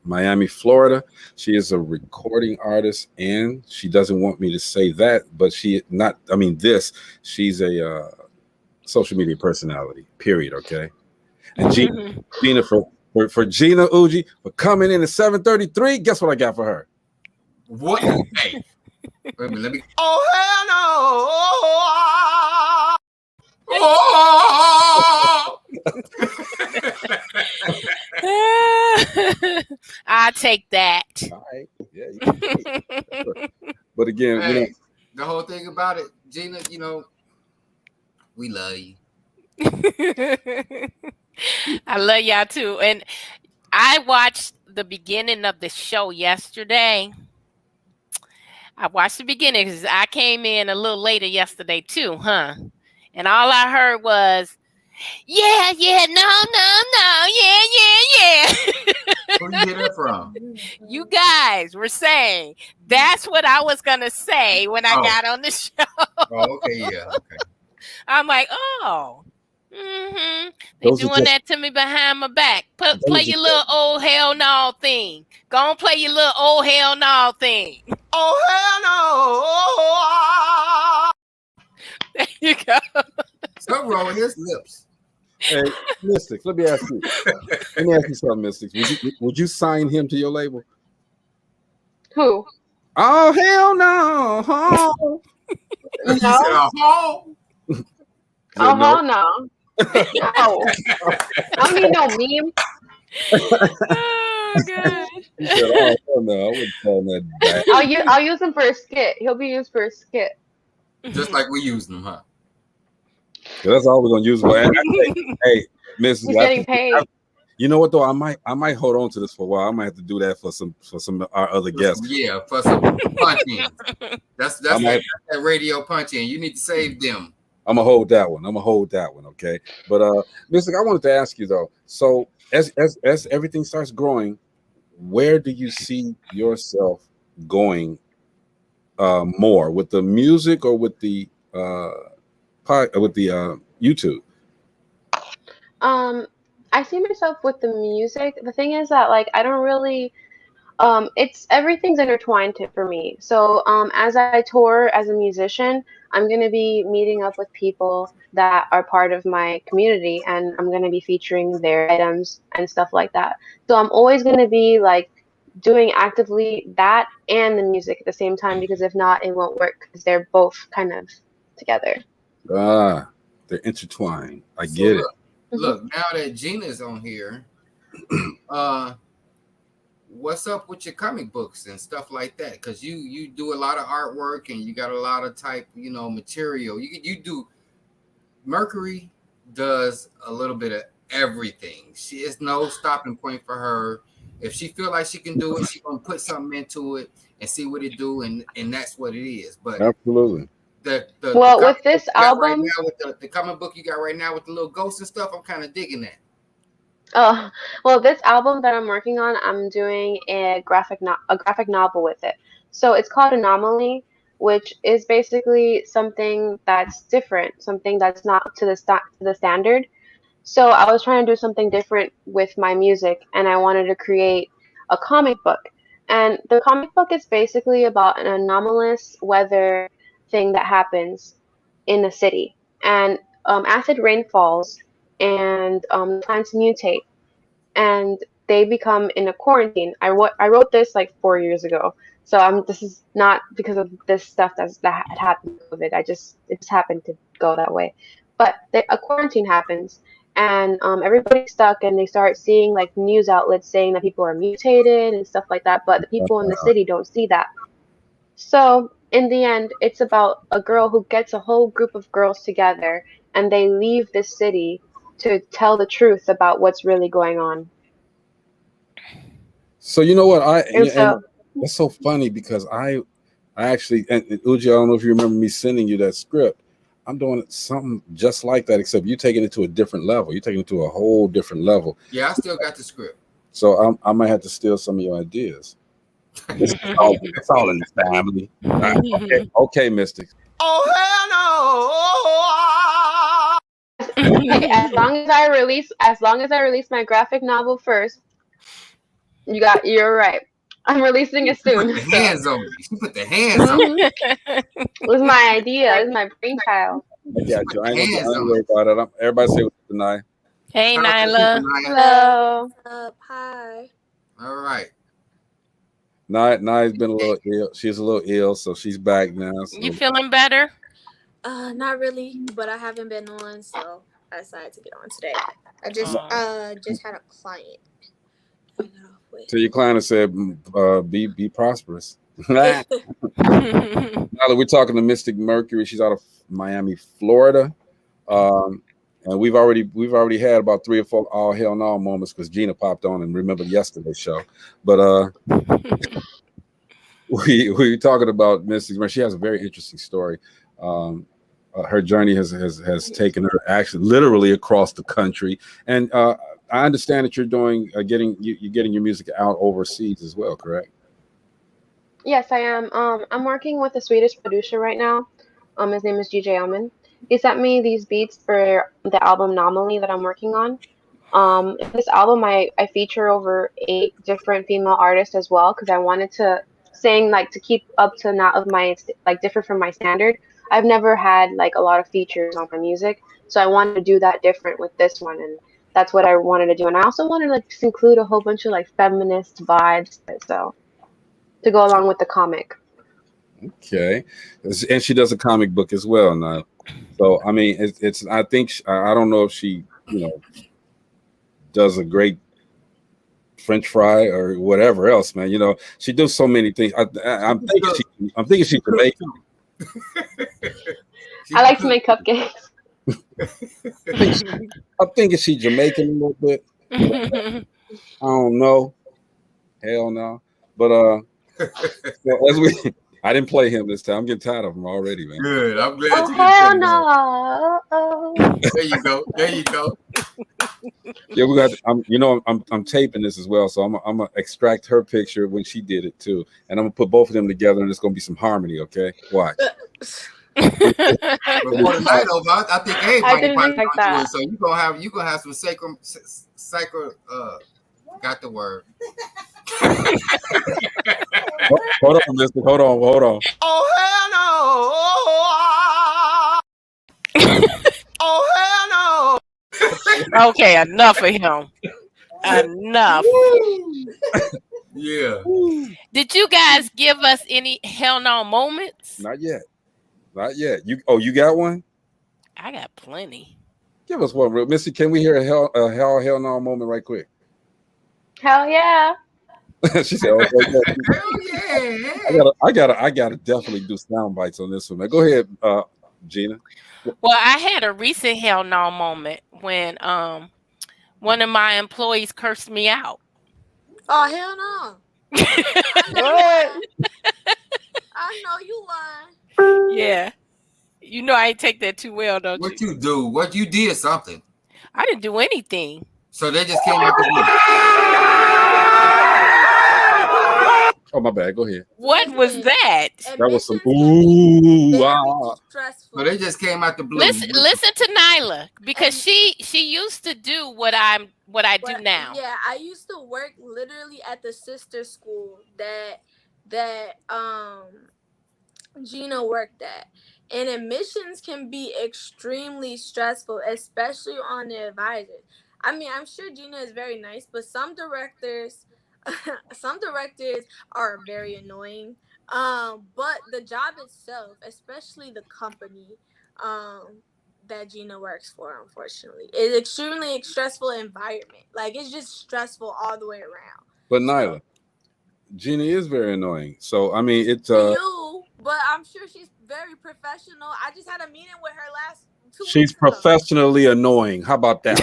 Miami, Florida. She is a recording artist, and she doesn't want me to say that, but she not. I mean, this. She's a social media personality. Period. Okay. And Gina for Gina Uji for coming in at 7:33. Guess what I got for her? What? Hey, wait a minute. Let me. Oh hell no! Oh! I take that. All right. Yeah. But again, Hey, the whole thing about it, Gina, we love you. I love y'all too. And I watched the beginning of the show yesterday. I watched the beginning because I came in a little later yesterday too, huh? And all I heard was, yeah, no, yeah. Where you hear that from? You guys were saying that's what I was gonna say when I Oh. got on the show. Oh, okay, yeah, okay. I'm like, oh, they Those are doing just- that to me behind my back. Play are your little old hell no thing. Go on, play your little old hell no thing. Oh hell no! There you go. Something wrong with his lips. Hey, Mystics, let me ask you something, Mystics. Would you sign him to your label? Who? Oh hell no! Oh. You said, oh. Oh No. no. No. I don't need no meme. Oh god. He said, oh hell no! I wouldn't call him that back. I'll use him for a skit. He'll be used for a skit. Just like we used them, huh? That's all we're gonna use. But hey, Mrs. He's getting paid. You know what though? I might hold on to this for a while. I might have to do that for some of our other guests. Yeah, for some punch-ins. That's might- that radio punch-in. You need to save them. I'm gonna hold that one. Okay. But Mystic, I wanted to ask you though. So as everything starts growing, where do you see yourself going more with the music or with the YouTube? I see myself with the music. The thing is that like I don't really it's everything's intertwined for me. So as I tour as a musician, I'm gonna be meeting up with people that are part of my community, and I'm gonna be featuring their items and stuff like that. So I'm always gonna be like doing actively that and the music at the same time, because if not, it won't work because they're both kind of together. Ah, they're intertwined. I So get it. look, now that Gina's on here, what's up with your comic books and stuff like that? Because you do a lot of artwork and you got a lot of type, material. You do. Mercury does a little bit of everything. She is no stopping point for her. If she feel like she can do it, she gonna put something into it and see what it do, and that's what it is. But Absolutely. Well, with this album, right now, with the comic book you got right now with the little ghosts and stuff, I'm kind of digging that. oh, well, this album that I'm working on, I'm doing a graphic novel with it. So it's called Anomaly, which is basically something that's different, something that's not to the standard. So I was trying to do something different with my music, and I wanted to create a comic book. And the comic book is basically about an anomalous weather thing that happens in a city. And acid rain falls, and plants mutate, and they become in a quarantine. I wrote this like 4 years ago, so this is not because of this stuff that had happened with it. It just happened to go that way. But a quarantine happens, and everybody's stuck, and they start seeing like news outlets saying that people are mutated and stuff like that. But the people in the city don't see that. So in the end, it's about a girl who gets a whole group of girls together, and they leave this city to tell the truth about what's really going on. So you know what And so, that's so funny because I actually and Uji, I don't know if you remember me sending you that script. I'm doing something just like that, except you're taking it to a different level. You're taking it to a whole different level. Yeah, I still got the script. So I might have to steal some of your ideas. It's all in the family. Okay, Mystic. Oh hell no! hey, as long as I release my graphic novel first, you're right. I'm releasing it soon. Put the hands on me. She put the hands on me. It was my idea. It was my brainchild. Yeah, Joe, I ain't gonna worry about it. Everybody say what's tonight. Hey, Nyla. Hello. Hi. All right. Nai's been a little ill. She's a little ill, so she's back now. So. You feeling better? Not really, but I haven't been on, so I decided to get on today. I just had a client. So your client said, "Be prosperous." Now that we're talking to Mystic Mercury, she's out of Miami, Florida, and we've already had about 3 or 4 all hell no moments because Gina popped on and remembered yesterday's show. But we were talking about Mystic Mercury. She has a very interesting story. Her journey has taken her actually literally across the country, and I understand that you're doing getting your music out overseas as well, correct? Yes, I am. I'm working with a Swedish producer right now. His name is GJ Alman. He sent me these beats for the album Anomaly that I'm working on. In this album, I feature over 8 different female artists as well, because I wanted to sing like to keep up to not of my like different from my standard. I've never had like a lot of features on my music, so I wanted to do that different with this one, and that's what I wanted to do. And I also wanted to like just include a whole bunch of like feminist vibes, so to go along with the comic. Okay, and she does a comic book as well now. So I mean, it's I think I don't know if she does a great French fry or whatever else, man. She does so many things. I'm thinking she's Jamaican. I like to make cupcakes. I'm thinking she's Jamaican a little bit. I don't know. Hell no. But I didn't play him this time. I'm getting tired of him already, man. Good. I'm glad Oh you hell no! There you go. There you go. Yeah, we got. I'm taping this as well, so I'm gonna extract her picture when she did it too, and I'm gonna put both of them together, and it's gonna be some harmony. Okay, watch. Before the night over, I think I everybody didn't probably expect gonna do that. it. So you gonna have some sacred got the word. Hold on, Mister. Hold on. Oh hell no! Oh hell no! Okay, enough of him. Enough. Yeah. Did you guys give us any hell no moments? Not yet. You got one? I got plenty. Give us one, real Missy. Can we hear a hell no moment right quick? Hell yeah. She said, "Okay, Hell yeah. I gotta definitely do sound bites on this one, man. Go ahead, Gina." Well, I had a recent hell no moment when one of my employees cursed me out. Oh hell no! What? I know you lying. Yeah. You know I ain't take that too well, don't What you? you do? What you did something. I didn't do anything. So they just came out the blue. Oh, my bad. Go ahead. What was that? That was some Admissions can be ooh very ah. stressful. So they just came out the blue. Listen to Nyla, because she used to do what I do now. Yeah, I used to work literally at the sister school that Gina worked at. And admissions can be extremely stressful, especially on the advisors. I mean, I'm sure Gina is very nice, but some directors are very annoying. But the job itself, especially the company that Gina works for, unfortunately, is extremely stressful environment. Like, it's just stressful all the way around. But Nyla, Gina is very annoying. So I mean, it's To you, but I'm sure she's very professional. I just had a meeting with her last 2 weeks she's ago. professionally annoying. How about that?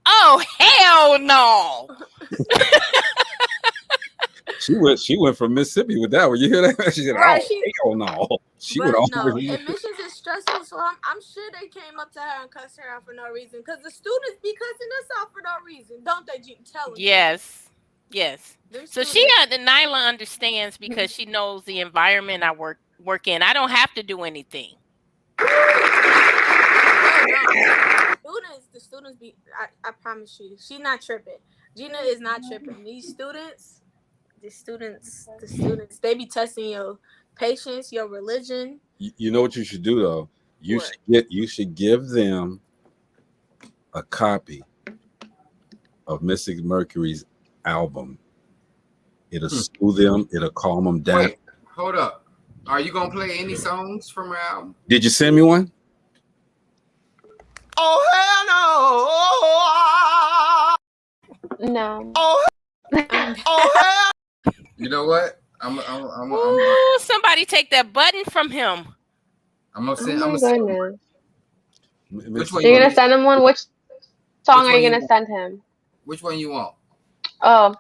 Oh hell no! She went from Mississippi with that one. You hear that? She said, Right, "Oh hell no!" She But went no, over here. admissions is stressful, so I'm sure they came up to her and cussed her out for no reason. Because the students be cussing us out for no reason, don't they? Tell them. Yes. So Nyla understands Mm-hmm. because she knows the environment I work in. I don't have to do anything. The students be. I promise you, she's not tripping. Gina is not tripping. These students, they be testing your patience, your religion. You know what you should do though? You should give them a copy of Mystic Mercury's album. It'll soothe them. It'll calm them down. Wait, hold up. Are you gonna play any songs from her album? Did you send me one? Oh hell no! No. Oh hell! You know what? Ooh, somebody take that button from him. I'm gonna send. Oh I'm my gonna send. goodness. Which one You're gonna send him one? Which song Which are you one gonna you send him? Which one you want? Oh,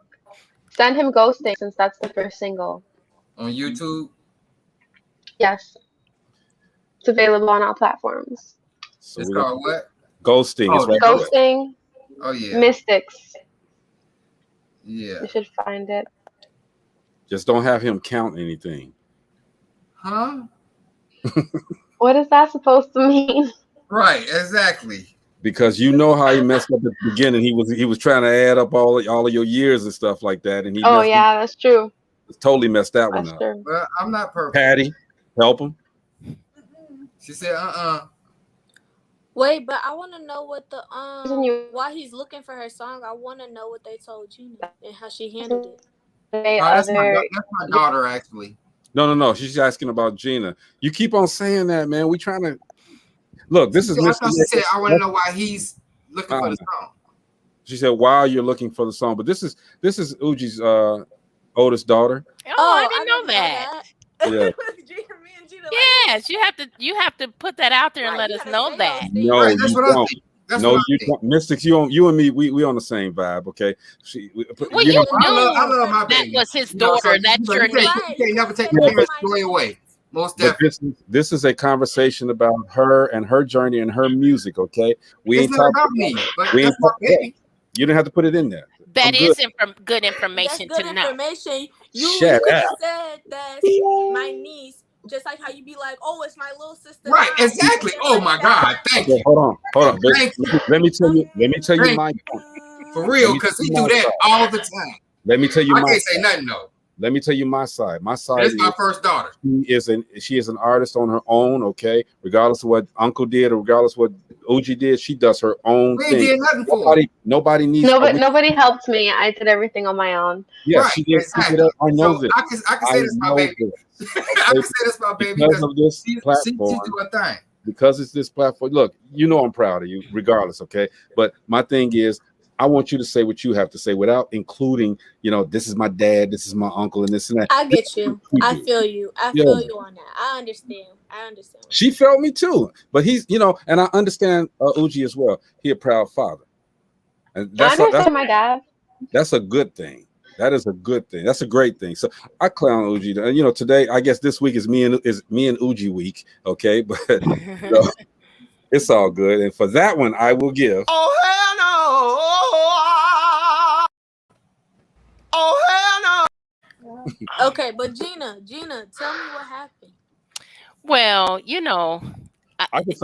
send him Ghosting since that's the first single. On YouTube? Yes. It's available on all platforms. So It's called what? Ghosting. Oh, It's right Ghosting. Oh yeah. Mystics. Yeah. You should find it. Just don't have him count anything. Huh? What is that supposed to mean? Right, exactly. Because you know how he messed up at the beginning. He was trying to add up all of your years and stuff like that, and he that's true. Totally messed that one up. True. Well, I'm not perfect. Patty, help him. She said, Wait, but I want to know what the while he's looking for her song, I want to know what they told Gina and how she handled it. That's my daughter, actually. No. She's asking about Gina. You keep on saying that, man. We trying to look. This is. I thought she said, I want to know why he's looking for the song. She said, "While you're looking for the song," but this is Uji's oldest daughter. Oh, I didn't know that. Yeah. Yes, you have to put that out there and let us know that. No, right, you don't. No, you don't. Mystics, you and me, we on the same vibe, okay? Well, you know I love my that baby. was his daughter. That's your niece. You can't never take the parents' joy away. Most definitely. This is a conversation about her and her journey and her music, okay? We It's ain't not talking about me, but we ain't that's my baby. You didn't have to put it in there. That is good information That's good to know. information. You Shut could have up. said that's my niece, Just like how you be like, oh, it's my little sister. Right, now. exactly. Just Oh like my that. God, thank Okay, you. hold on. Thank you. Let me tell you Thank my point. For real, Let me because tell he you do my that side. all the time. Let me tell you I my can't say side. nothing though. Let me tell you my side. My side That's is my first daughter. she is an artist on her own, okay? Regardless of what Uncle did or regardless of what OG did, she does her own We ain't thing. did nothing for her. Nobody needs Nobody helped me. I did everything on my own. Yeah, Right, she did. exactly. I know So this. I can say this, my baby. This. I Okay? can say this, my baby, Because of this she platform. do her thing. Because it's this platform. Look, you know I'm proud of you, regardless, okay? But my thing is, I want you to say what you have to say without including, this is my dad, this is my uncle, and this and that. I get you. I do. feel you. I Yeah. feel you on that. I understand. She felt me too, but he's, and I understand Uji as well. He a proud father, and I understand my dad. That's a good thing. That is a good thing. That's a great thing. So I clown Uji. Today, I guess this week is me and Uji week. Okay, but it's all good. And for that one, I will give. Oh hell no! Oh hell no! Okay, but Gina, tell me what happened. Well, I can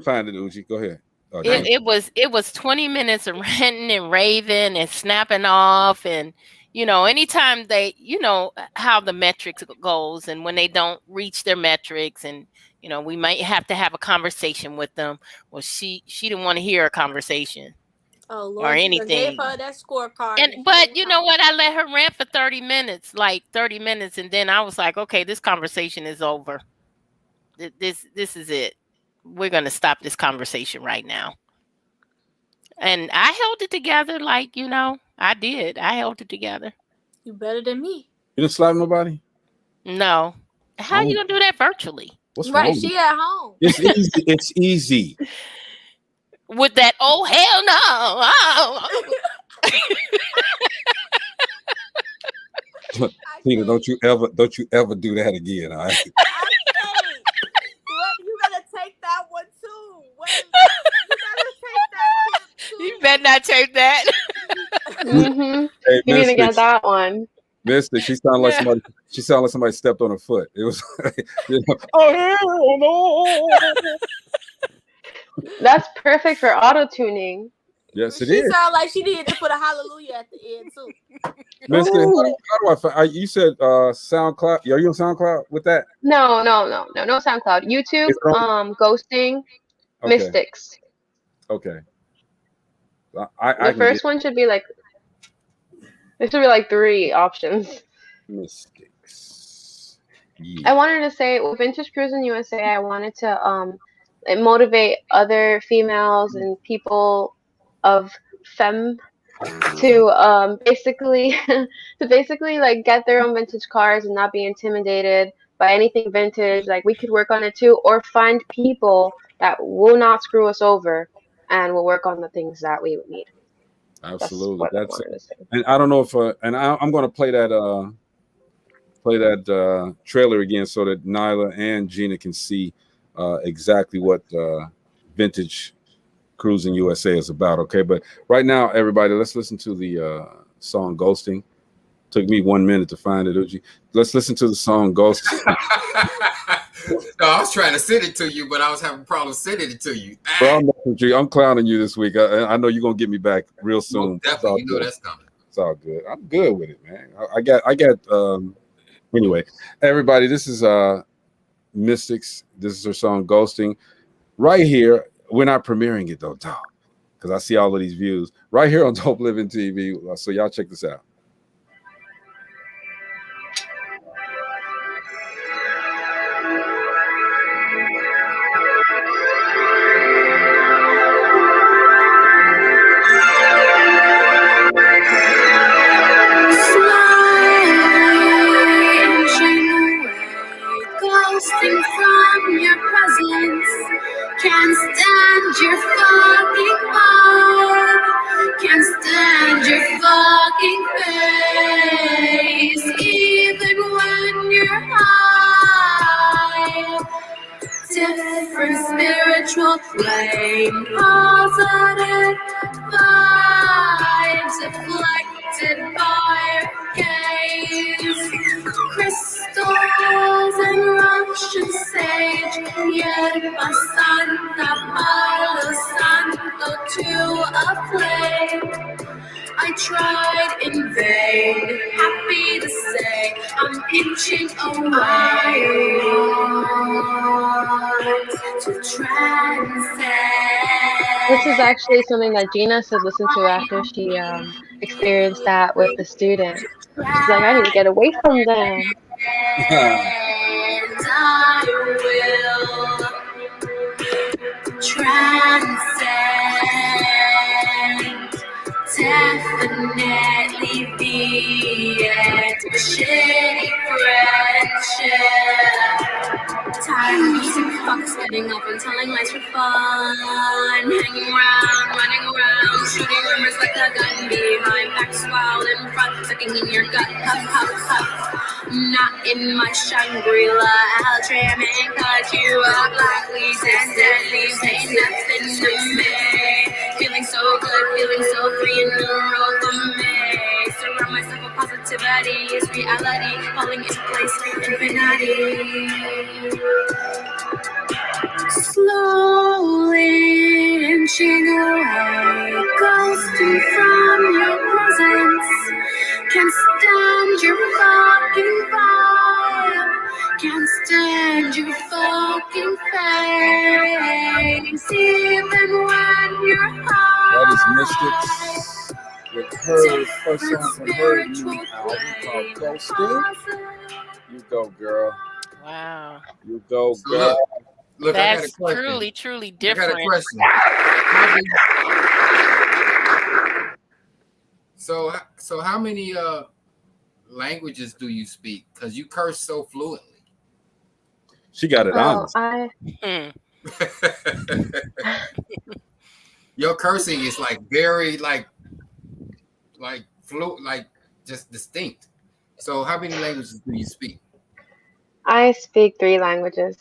find it, Uji. Go ahead. It was 20 minutes of ranting and raving and snapping off, and anytime they how the metrics goes, and when they don't reach their metrics, and we might have to have a conversation with them. Well, she didn't want to hear a conversation. Oh Lord, or you anything. gave her that scorecard. But you know what? I let her rant for 30 minutes, and then I was like, okay, this conversation is over. This is it. We're gonna stop this conversation right now. And I held it together, I did. I held it together. You better than me. You didn't slap nobody? No. How you gonna do that virtually? What's right, wrong? She at home. It's easy. It's easy. With that, oh hell no. Tina, don't you ever do that again. All right? You gotta take that one too. Wait, you gotta take that too. You better not take that. Mm-hmm. Hey, you need to get that one. Mister, she sounded like somebody. She sounded like somebody stepped on her foot. It was, oh hell no! That's perfect for auto tuning. Yes, it She is. sounded like she needed to put a hallelujah at the end too. Mister, how do I find? You said SoundCloud. Are you on SoundCloud with that? No SoundCloud. YouTube, ghosting, Okay. Mystics. Okay. The first one should be like. There should be like 3 options. Mystics. Yeah. I wanted to say with Vintage Cruising USA, I wanted to motivate other females and people of femme to basically like get their own vintage cars and not be intimidated by anything vintage. Like we could work on it too, or find people that will not screw us over and will work on the things that we would need. Absolutely. That's what I wanted to say. And I don't know if I'm going to play that trailer again so that Nyla and Gina can see exactly what Vintage Cruising USA is about. Okay, but right now, everybody, let's listen to the song "Ghosting." Took me 1 minute to find it, Uji. Let's listen to the song "Ghosting." No, I was trying to send it to you, but I was having problems sending it to you. Well, I'm clowning you this week. I know you're gonna get me back real soon. Definitely, you know that's coming. It's all good. I'm good with it, man. I got. Anyway, everybody, this is Mystics. This is her song "Ghosting." Right here, we're not premiering it though, dog, because I see all of these views right here on Dope Living TV. So y'all check this out. Ghosting from your presence. Can't stand your fucking vibe. Can't stand your fucking face. Even when you're high. Different spiritual plane. Positive vibes deflected by your gaze. Crystals and rough ocean sage, yet my Santa Palo Santo to a flame. I tried in vain, happy to say I'm inching away to transcend. This is actually something that Gina said listen to after she experienced that with the student. She's like, I need to get away from them. And I will transcend. Definitely the end of a shitty friendship. Tired of using fucks, getting up and telling lies for fun. Hanging around, running around, shooting rumors like a gun behind backs while in front, sucking in your gut, huff, huff, huff. Not in my Shangri-La, I'll trim and cut you up like leaves and dead leaves ain't nothing to me. Feeling so good, feeling so free in the road for me. Surround myself with positivity, it's reality, falling into place, infinity. Slowly inching away, ghosting from your presence. Can't stand your fucking vibe. Can't stand your fucking face. Even when you're high. That is Mystics with her first song from her new album called Ghosting. You go, girl. Wow. You go, So girl. look, I got a That's question. truly, truly I got a different. question. So how many languages do you speak? Because you curse so fluently. She got it Oh, honest. Hmm. Your cursing is like very like fluent, like just distinct. So how many languages do you speak? I speak 3 languages.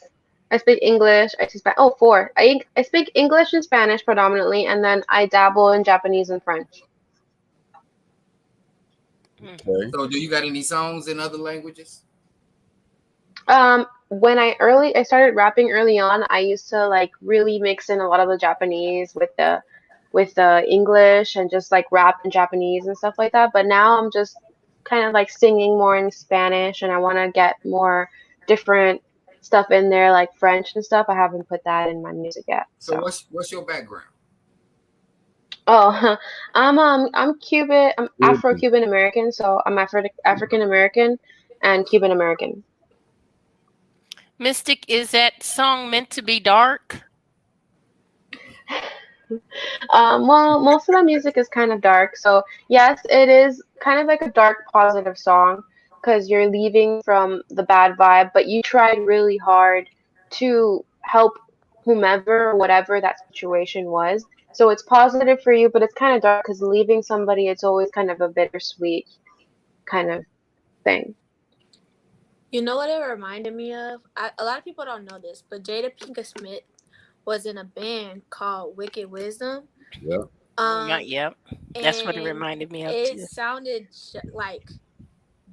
I speak English. I speak 4. I speak English and Spanish predominantly, and then I dabble in Japanese and French. Okay. So do you got any songs in other languages? When I started rapping early on, I used to like really mix in a lot of the Japanese with the English and just like rap in Japanese and stuff like that. But now I'm just kind of like singing more in Spanish, and I want to get more different stuff in there like French and stuff. I haven't put that in my music yet. So So, what's your background? oh, I'm Cuban. I'm Afro-Cuban American, so I'm African American and Cuban American. Mystic, is that song meant to be dark? Well, most of the music is kind of dark, so yes, it is kind of like a dark positive song because you're leaving from the bad vibe, but you tried really hard to help whomever or whatever that situation was. So it's positive for you, but it's kind of dark because leaving somebody, it's always kind of a bittersweet kind of thing. You know what it reminded me of? A lot of people don't know this, but Jada Pinkett Smith was in a band called Wicked Wisdom. Yeah. Not yet. That's what it and reminded me of it too. sounded like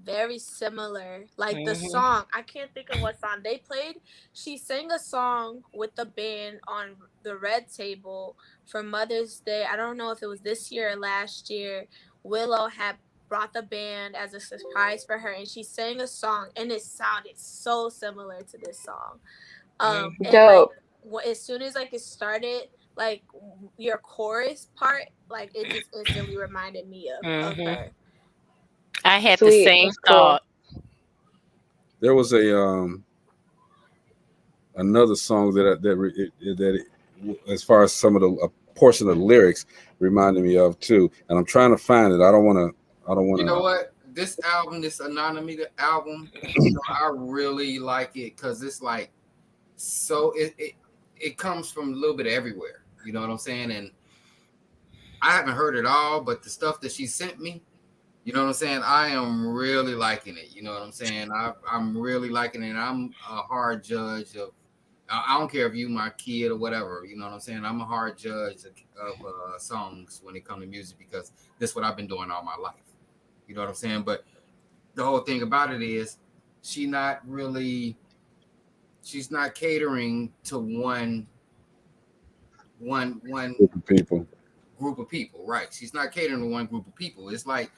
very similar. Like the Mhm. song, I can't think of what song they played. She sang a song with the band on the Red Table for Mother's Day. I don't know if it was this year or last year. Willow had brought the band as a surprise for her, and she sang a song, and it sounded so similar to this song. And like Dope. as soon as like it started, like your chorus part, like it just instantly reminded me of Mhm. her. I had the Sweet. same That's cool. thought. There was a another song that as far as some of the a portion of the lyrics reminded me of too, and I'm trying to find it. I don't want You know to. what? This album, this Anonymity album, you know, I really like it because it's like so it comes from a little bit of everywhere. You know what I'm saying? And I haven't heard it all, but the stuff that she sent me, you know what I'm saying? I am really liking it. You know what I'm saying? I'm really liking it. I'm a hard judge of. I don't care if you my kid or whatever. You know what I'm saying? I'm a hard judge of songs when it comes to music because this is what I've been doing all my life. You know what I'm saying? But the whole thing about it is she not really she's not catering to one Group of people. group of people, right? She's not catering to one group of people. It's like,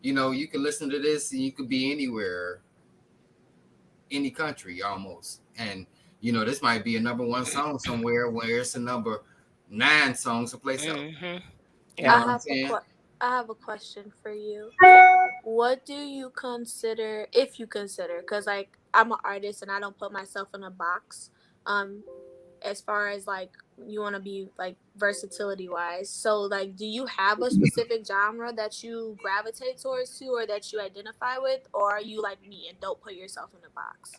you know, you can listen to this and you could be anywhere, any country almost. And, you know, this might be a number 1 song somewhere where it's a number 9 song someplace else. You know what I'm saying? I have a question for you. What do you consider, if you consider, because like I'm an artist and I don't put myself in a box, as far as like you want to be like versatility wise. So like, do you have a specific genre that you gravitate towards to, or that you identify with, or are you like me and don't put yourself in a box?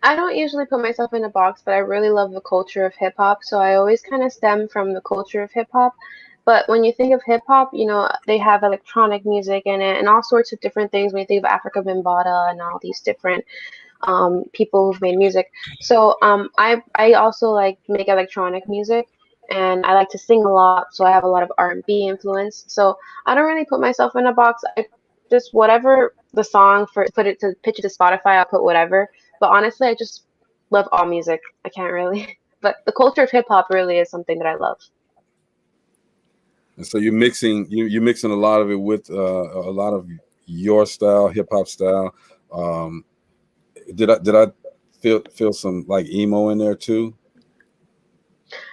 I don't usually put myself in a box, but I really love the culture of hip hop, so I always kind of stem from the culture of hip hop. But when you think of hip hop, you know, they have electronic music in it and all sorts of different things. When you think of Africa Bambaataa and all these different people who've made music. So I also like make electronic music, and I like to sing a lot. So I have a lot of R&B influence. So I don't really put myself in a box. I just whatever the song for pitch it to Spotify, I'll put whatever. But honestly, I just love all music. I can't really. But the culture of hip hop really is something that I love. And so you're mixing a lot of it with a lot of your style, hip hop style. Did I feel some like emo in there too?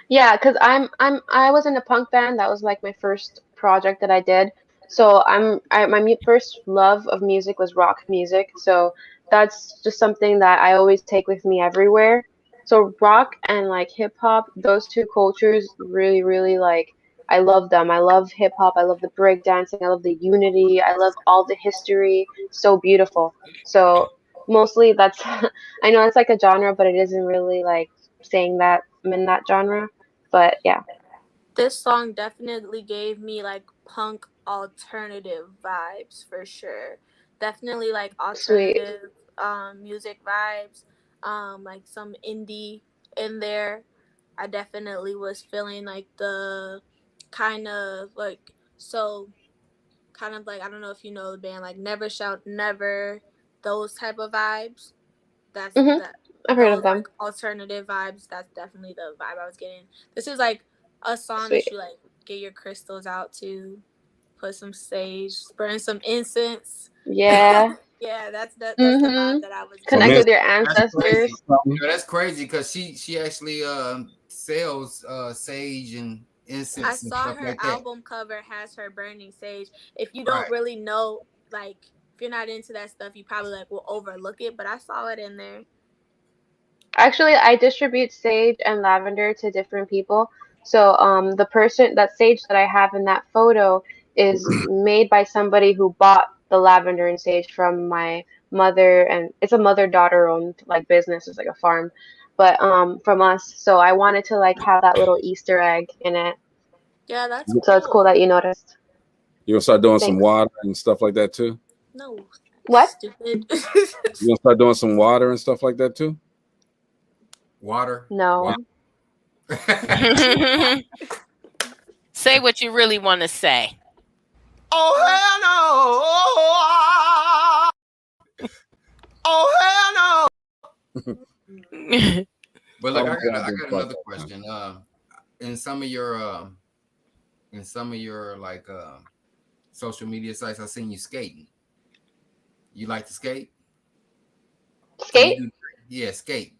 Yeah, because I was in a punk band. That was like my first project that I did. So my first love of music was rock music. So that's just something that I always take with me everywhere. So rock and like hip hop, those two cultures really, really like I love them. I love hip hop. I love the break dancing. I love the unity. I love all the history. So beautiful. So mostly that's I know it's like a genre, but it isn't really like saying that I'm in that genre. But yeah. This song definitely gave me like punk alternative vibes for sure. Definitely like alternative music vibes, like some indie in there. I definitely was feeling like the kind of like I don't know if you know the band like Never Shout Never, those type of vibes. That's Mhm. that I've heard of those them. like alternative vibes. That's definitely the vibe I was getting. This is like a song Sweet. that you like get your crystals out to, put some sage, burn some incense. Yeah. Yeah, that's the Mhm. vibe that I was Connect getting. with your That's crazy. ancestors. You know, that's crazy because she actually sells sage and I incense and saw stuff her like that. album cover has her burning sage. If you Right. don't really know, like if you're not into that stuff, you probably like will overlook it. But I saw it in there. Actually, I distribute sage and lavender to different people. So, the person that sage that I have in that photo is made by somebody who bought the lavender and sage from my mother, and it's a mother-daughter owned like business. It's like a farm, but from us. So I wanted to like have that little Easter egg in it. Yeah, that's So it's cool that you noticed. You gonna start doing some Thanks. water and stuff like that too? No, What? stupid. You gonna start doing some water and stuff like that too? Water. No. Say what you really want to say. Oh hell no! Oh hell no! But look, Oh, I God, got fuck another that. question. In some of your like social media sites, I seen you skating. You like to skate? Skate? Yeah, skate.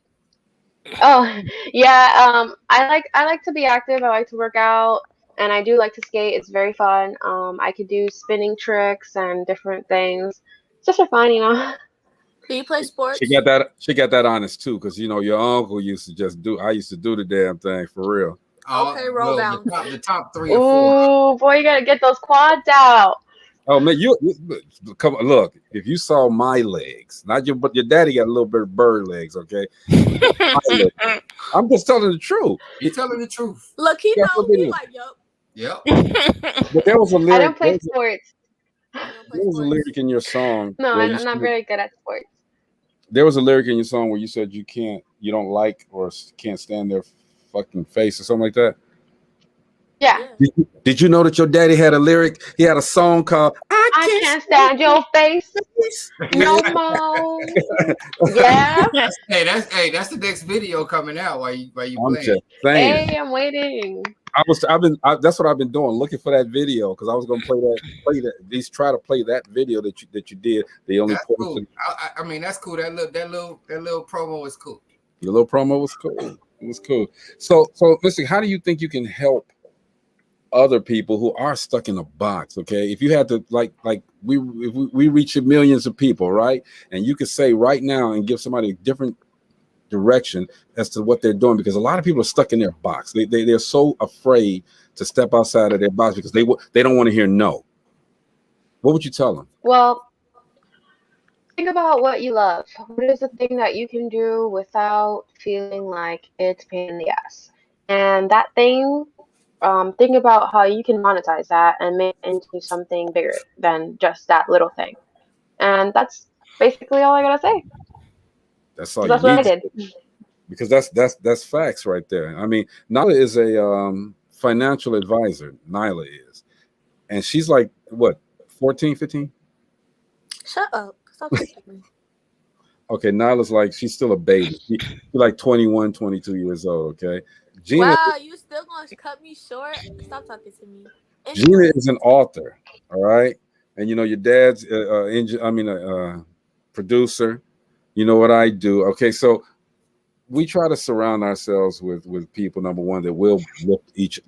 Oh, yeah. I like to be active. I like to work out, and I do like to skate. It's very fun. I could do spinning tricks and different things. It's just for fun, you know. Do you play sports? She got that honest too, because you know your uncle used to just do. I used to do the damn thing for real. Okay, roll bounce. The top 3 or 4. Ooh, boy, you gotta get those quads out. Oh man, you come on, look. If you saw my legs, not your, but your daddy got a little bit of bird legs. Okay, I'm just telling the truth. You telling the truth. Look, he Yeah, knows. what it He is. like, yup. Yep. But there was a I lyric. don't play sports. There was a lyric in your song. No, where you I'm not said- very good at sports. There was a lyric in your song where you said you don't like or can't stand their fucking face or something like that. Yeah. Did you know that your daddy had a lyric? He had a song called "I I can't stand your face no more. Yeah. That's the next video coming out while you I'm playing. just saying. Hey, I'm waiting. That's what I've been doing, looking for that video because I was gonna play that. At least try to play that video that you did. They only That's cool. I mean, that's cool. That little promo is cool. Your little promo was cool. It was cool. So listen, how do you think you can help other people who are stuck in a box? Okay, if you had to if we reach millions of people, right, and you could say right now and give somebody a different direction as to what they're doing, because a lot of people are stuck in their box. They're so afraid to step outside of their box because they don't want to hear no. What would you tell them? Well, think about what you love. What is the thing that you can do without feeling like it's a pain in the ass? And that thing, think about how you can monetize that and make it into something bigger than just that little thing. And that's basically all I gotta say. That's all That's you what I need. did. Because that's facts right there. I mean, Nyla is a financial advisor. Nyla is, and she's like what, 14, 15? Shut up. Stop touching me. Okay, Nyla's like, she's still a baby. She's like 21, 22 years old. Okay, Gina. Wow, you still gonna cut me short? Stop talking to me. Gina is an author. All right, and you know your dad's producer. You know what I do. Okay, so we try to surround ourselves with people, number one, that will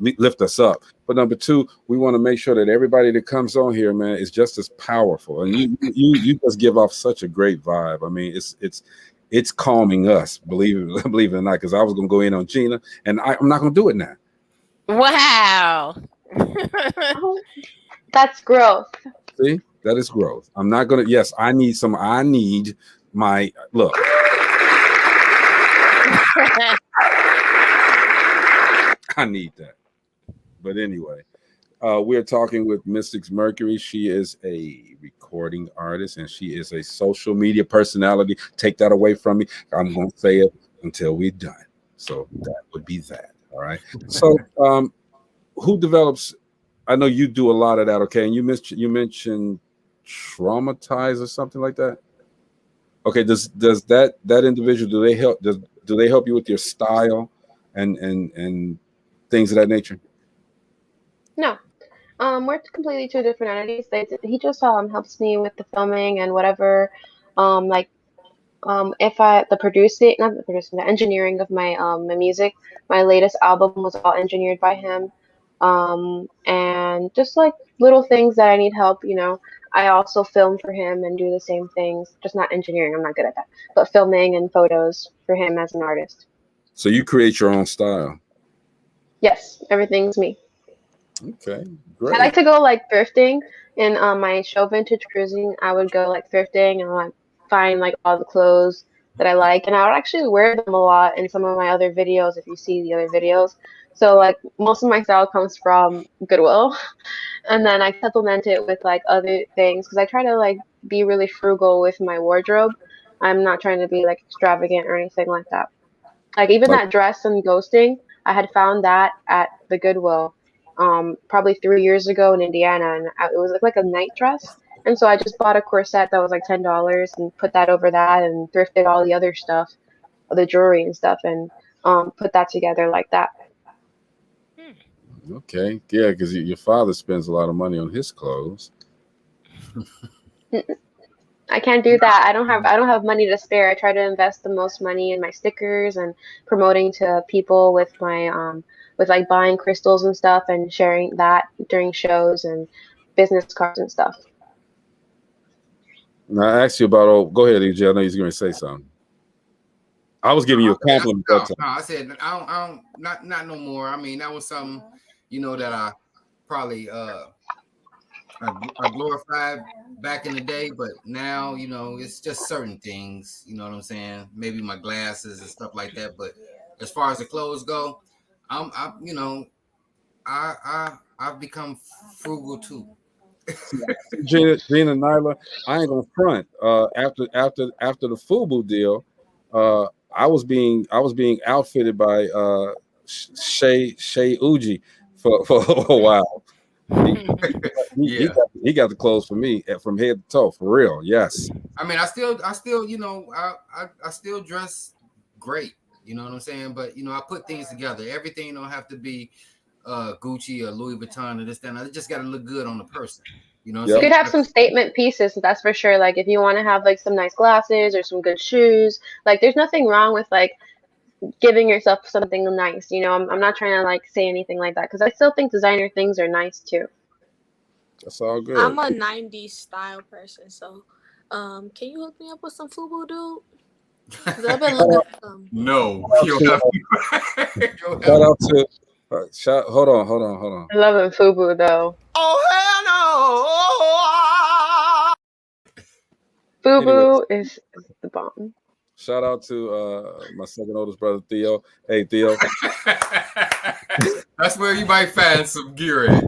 lift us up. But number two, we want to make sure that everybody that comes on here, man, is just as powerful. And you just give off such a great vibe. I mean, it's calming us, believe it or not, because I was gonna go in on Gina, and I'm not gonna do it now. Wow. Oh, that's growth. See, that is growth. I'm not gonna. Yes, I need my look. I need that. But anyway, we're talking with Mystics Mercury. She is a recording artist and she is a social media personality. Take that away from me. I'm going to say it until we're done. So that would be that. All right. So who develops? I know you do a lot of that. Okay. And you mentioned Traumatize or something like that. Okay. Does that individual, do they help you with your style and things of that nature? No. We're completely two different entities. He just helps me with the filming and whatever, the engineering of my music. My latest album was all engineered by him. And just like little things that I need help, I also film for him and do the same things, just not engineering. I'm not good at that, but filming and photos for him as an artist. So you create your own style. Yes, everything's me. Okay, great. I like to go like thrifting. In my show Vintage Cruising, I would go like thrifting and like find like all the clothes that I like, and I would actually wear them a lot in some of my other videos if you see the other videos. So like most of my style comes from Goodwill, and then I supplement it with like other things because I try to like be really frugal with my wardrobe. I'm not trying to be like extravagant or anything like that. Like even that dress and ghosting, I had found that at the Goodwill, probably 3 years ago in Indiana, and it was like a night dress. And so I just bought a corset that was like $10 and put that over that, and thrifted all the other stuff, the jewelry and stuff, and put that together like that. Okay, yeah, because your father spends a lot of money on his clothes. I can't do that. I don't have money to spare. I try to invest the most money in my stickers and promoting to people with my with like buying crystals and stuff and sharing that during shows and business cards and stuff. Now I asked you about go ahead, EJ. I know he's going to say something. I was giving you a compliment. No, I said I don't not no more. I mean, that was something, that I probably I glorified back in the day, but now, it's just certain things, you know what I'm saying? Maybe my glasses and stuff like that. But as far as the clothes go, I've become frugal too. Gina Nyla, I ain't gonna front. After the FUBU deal, I was being outfitted by Shay Uji for a while. He got the clothes for me from head to toe, for real. Yes. I mean, I still, you know, I still dress great. You know what I'm saying? But you know, I put things together. Everything don't have to be Gucci or Louis Vuitton or this, that. It just got to look good on the person. You know what I'm You saying? could have some statement pieces, that's for sure. Like if you want to have like some nice glasses or some good shoes, like there's nothing wrong with like giving yourself something nice. You know, I'm not trying to like say anything like that because I still think designer things are nice too. That's all good. I'm a 90s style person, so can you hook me up with some FUBU, dude? Because I've been looking for some. No. Shout out to hold on. I love them FUBU though. Oh, hell no. FUBU is the bomb. Shout out to my second oldest brother, Theo. Hey, Theo. That's where you might find some gear at.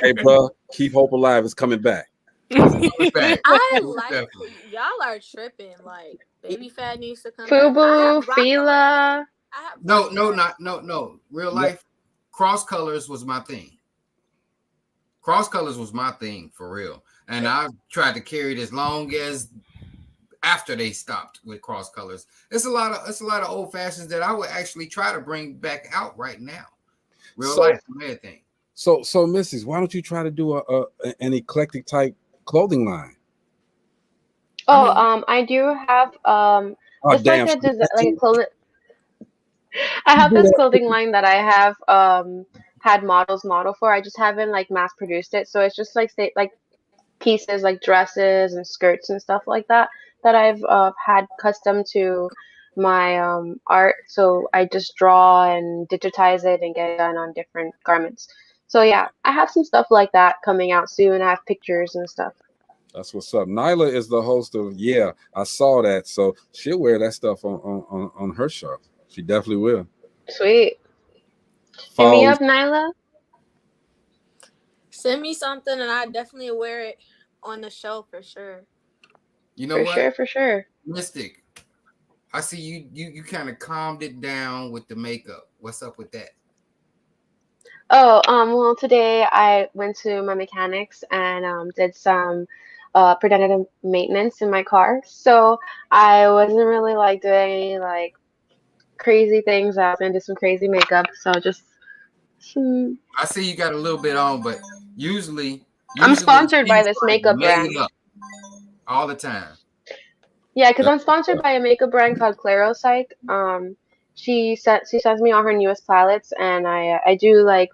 Hey, bro, keep hope alive. It's coming back. I like y'all are tripping. Like Baby Fat needs to come FUBU, back. Fila. No. Real life, cross colors was my thing. Cross colors was my thing for real, and I tried to carry it as long as after they stopped with cross colors. It's a lot of old fashions that I would actually try to bring back out right now. Real life thing. So Mrs., why don't you try to do an eclectic type clothing line? I do have just like a clothing. I have this clothing line that I have had models model for. I just haven't like mass produced it, so it's just like pieces like dresses and skirts and stuff like that I've had custom to my art. So I just draw and digitize it and get it done on different garments. So yeah, I have some stuff like that coming out soon. I have pictures and stuff. That's what's up. Nyla is the host of Yeah, I Saw That. So she'll wear that stuff on her show. She definitely will. Sweet. Hit me up, Nyla. Send me something and I definitely wear it on the show for sure. You know For sure. Mystic, I see you kind of calmed it down with the makeup. What's up with that? Oh, well, today I went to my mechanics and did some preventative maintenance in my car. So I wasn't really like doing any like crazy things. I was gonna do some crazy makeup. So just I see you got a little bit on, but usually I'm sponsored by this makeup brand all the time. Yeah, because I'm sponsored by a makeup brand called Claro Psych. She sends me all her newest palettes, and I do like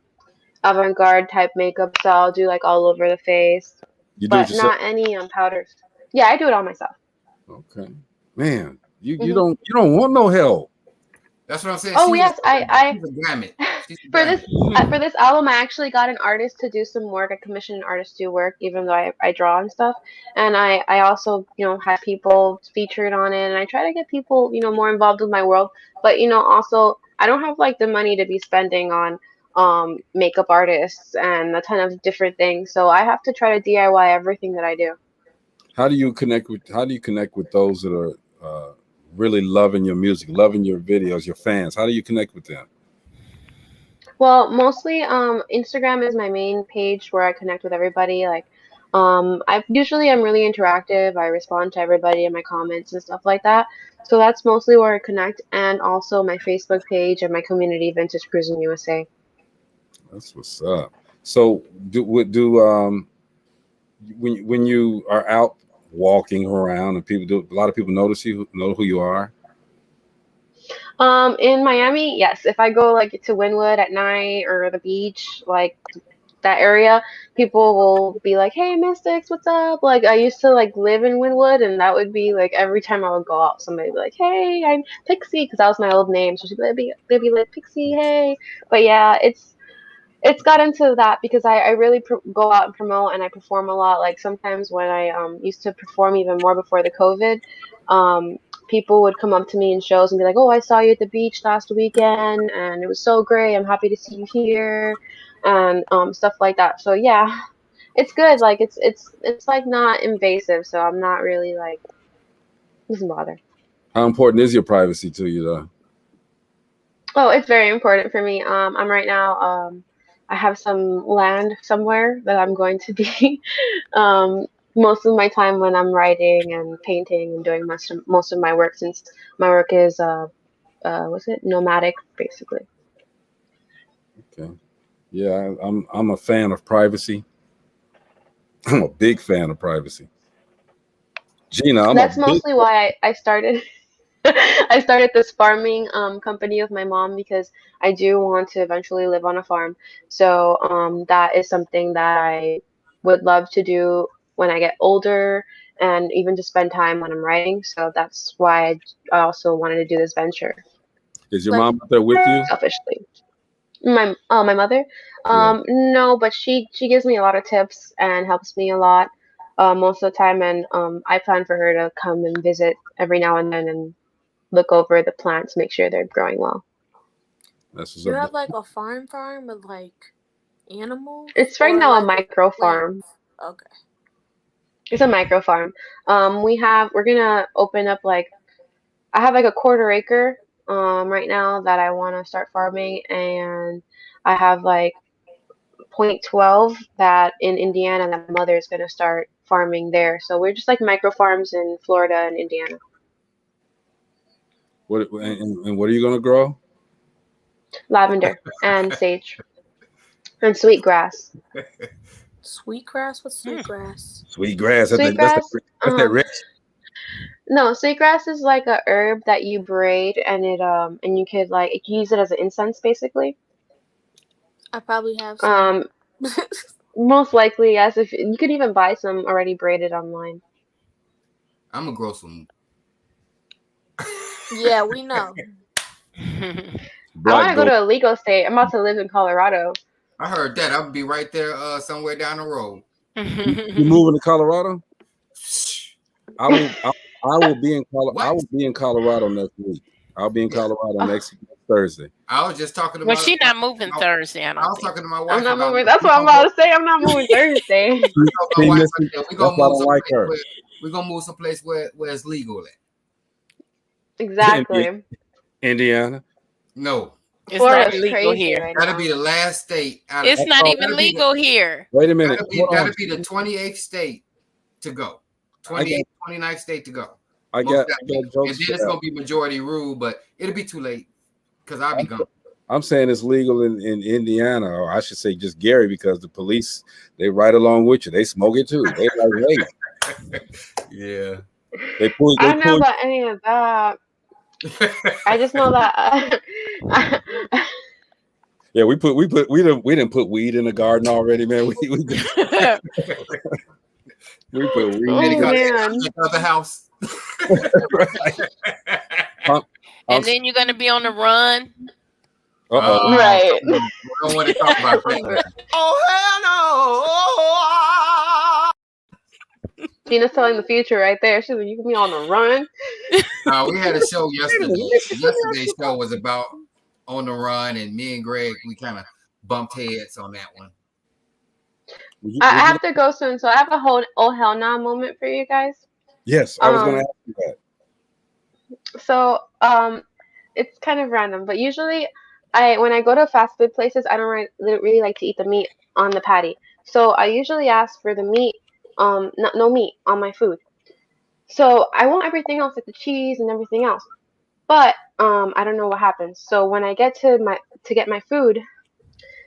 avant-garde type makeup, so I'll do like all over the face, but not any powders. Yeah, I do it all myself. Okay, man, you don't want no help. That's what I'm saying. Oh yes, for this album, I actually got an artist to do some work. I commissioned an artist to do work, even though I draw and stuff. And I also had people featured on it, and I try to get people more involved with my world. But also I don't have like the money to be spending on makeup artists and a ton of different things, so I have to try to DIY everything that I do. How do you connect with those that are really loving your music, loving your videos, your fans? How do you connect with them? Well, mostly Instagram is my main page where I connect with everybody. Like I'm really interactive. I respond to everybody in my comments and stuff like that. So that's mostly where I connect, and also my Facebook page and my community, Vintage Cruising USA. That's what's up. So when you are out walking around and a lot of people notice you, know who you are? In Miami, yes. If I go like to Wynwood at night or the beach, like that area, people will be like, "Hey, Mystics, what's up?" Like I used to like live in Wynwood, and that would be like every time I would go out, somebody would be like, "Hey, I'm Pixie," because that was my old name. So she'd be like, "Pixie, hey." But yeah, it's got into that because I really go out and promote, and I perform a lot. Like sometimes when I used to perform even more before the COVID, people would come up to me in shows and be like, "Oh, I saw you at the beach last weekend, and it was so great. I'm happy to see you here," and stuff like that. So yeah, it's good. Like it's like not invasive, so I'm not really like doesn't bother. How important is your privacy to you, though? Oh, it's very important for me. I'm right now I have some land somewhere that I'm going to be most of my time when I'm writing and painting and doing most of my work, since my work is what's it, nomadic basically. Okay. Yeah, I'm a fan of privacy. I'm a big fan of privacy. Gina, That's mostly why I started I started this farming company with my mom, because I do want to eventually live on a farm. So that is something that I would love to do when I get older, and even to spend time when I'm writing. So that's why I also wanted to do this venture. Is your mom out there with you? Selfishly. My mother? Yeah. No, but she gives me a lot of tips and helps me a lot most of the time, and I plan for her to come and visit every now and then and look over the plants, make sure they're growing well. You have like a farm with like animals? It's right now a micro farm. Okay. It's a micro farm. We're gonna open up like, I have like a quarter acre right now that I want to start farming, and I have like 0.12 that in Indiana that my mother is gonna start farming there. So we're just like micro farms in Florida and Indiana. What and what are you gonna grow? Lavender and sage and sweetgrass. Sweetgrass? What's sweetgrass? Sweetgrass. Sweetgrass. That's that rich. No, sweetgrass is like a herb that you braid, and it and you could like you can use it as an incense basically. I probably have some. Most likely, yes. If you could even buy some already braided online. I'm gonna grow some. Yeah, we know. I want to go to a legal state. I'm about to live in Colorado. I heard that. I'll be right there somewhere down the road. You moving to Colorado? I will be in Colorado. I will be in Colorado next week. I'll be in Colorado next Thursday. I was just talking to well, she's not moving Thursday. I was talking to my wife. I'm not moving. That's what I'm about to say. I'm not moving Thursday. We're gonna move someplace where it's legal at. Exactly. Indiana. No. It's not legal here. Right that'll be the last state. It's not even legal here. Wait a minute. That'll be the 28th state to go. 29th state to go. I got and then it's gonna be majority rule, but it'll be too late because I'll be gone. I'm saying it's legal in Indiana, or I should say just Gary, because the police, they ride along with you. They smoke it too. They like, hey. Yeah. They pull. I don't know about any of that. I just know that. Yeah, we didn't put weed in the garden already, man. We put weed in the house. And then you're gonna be on the run. Right. We don't want to talk about that. Oh hell no! Gina's telling the future right there. She's like, "You can be on the run." We had a show yesterday. Yesterday's show was about on the run, and me and Greg, we kind of bumped heads on that one. I have to go soon, so I have a whole oh hell no moment for you guys. Yes, I was going to ask you that. So it's kind of random, but usually when I go to fast food places, I don't really like to eat the meat on the patty. So I usually ask for the meat, no meat on my food. So I want everything else, like the cheese and everything else. But I don't know what happens. So when I get to get my food,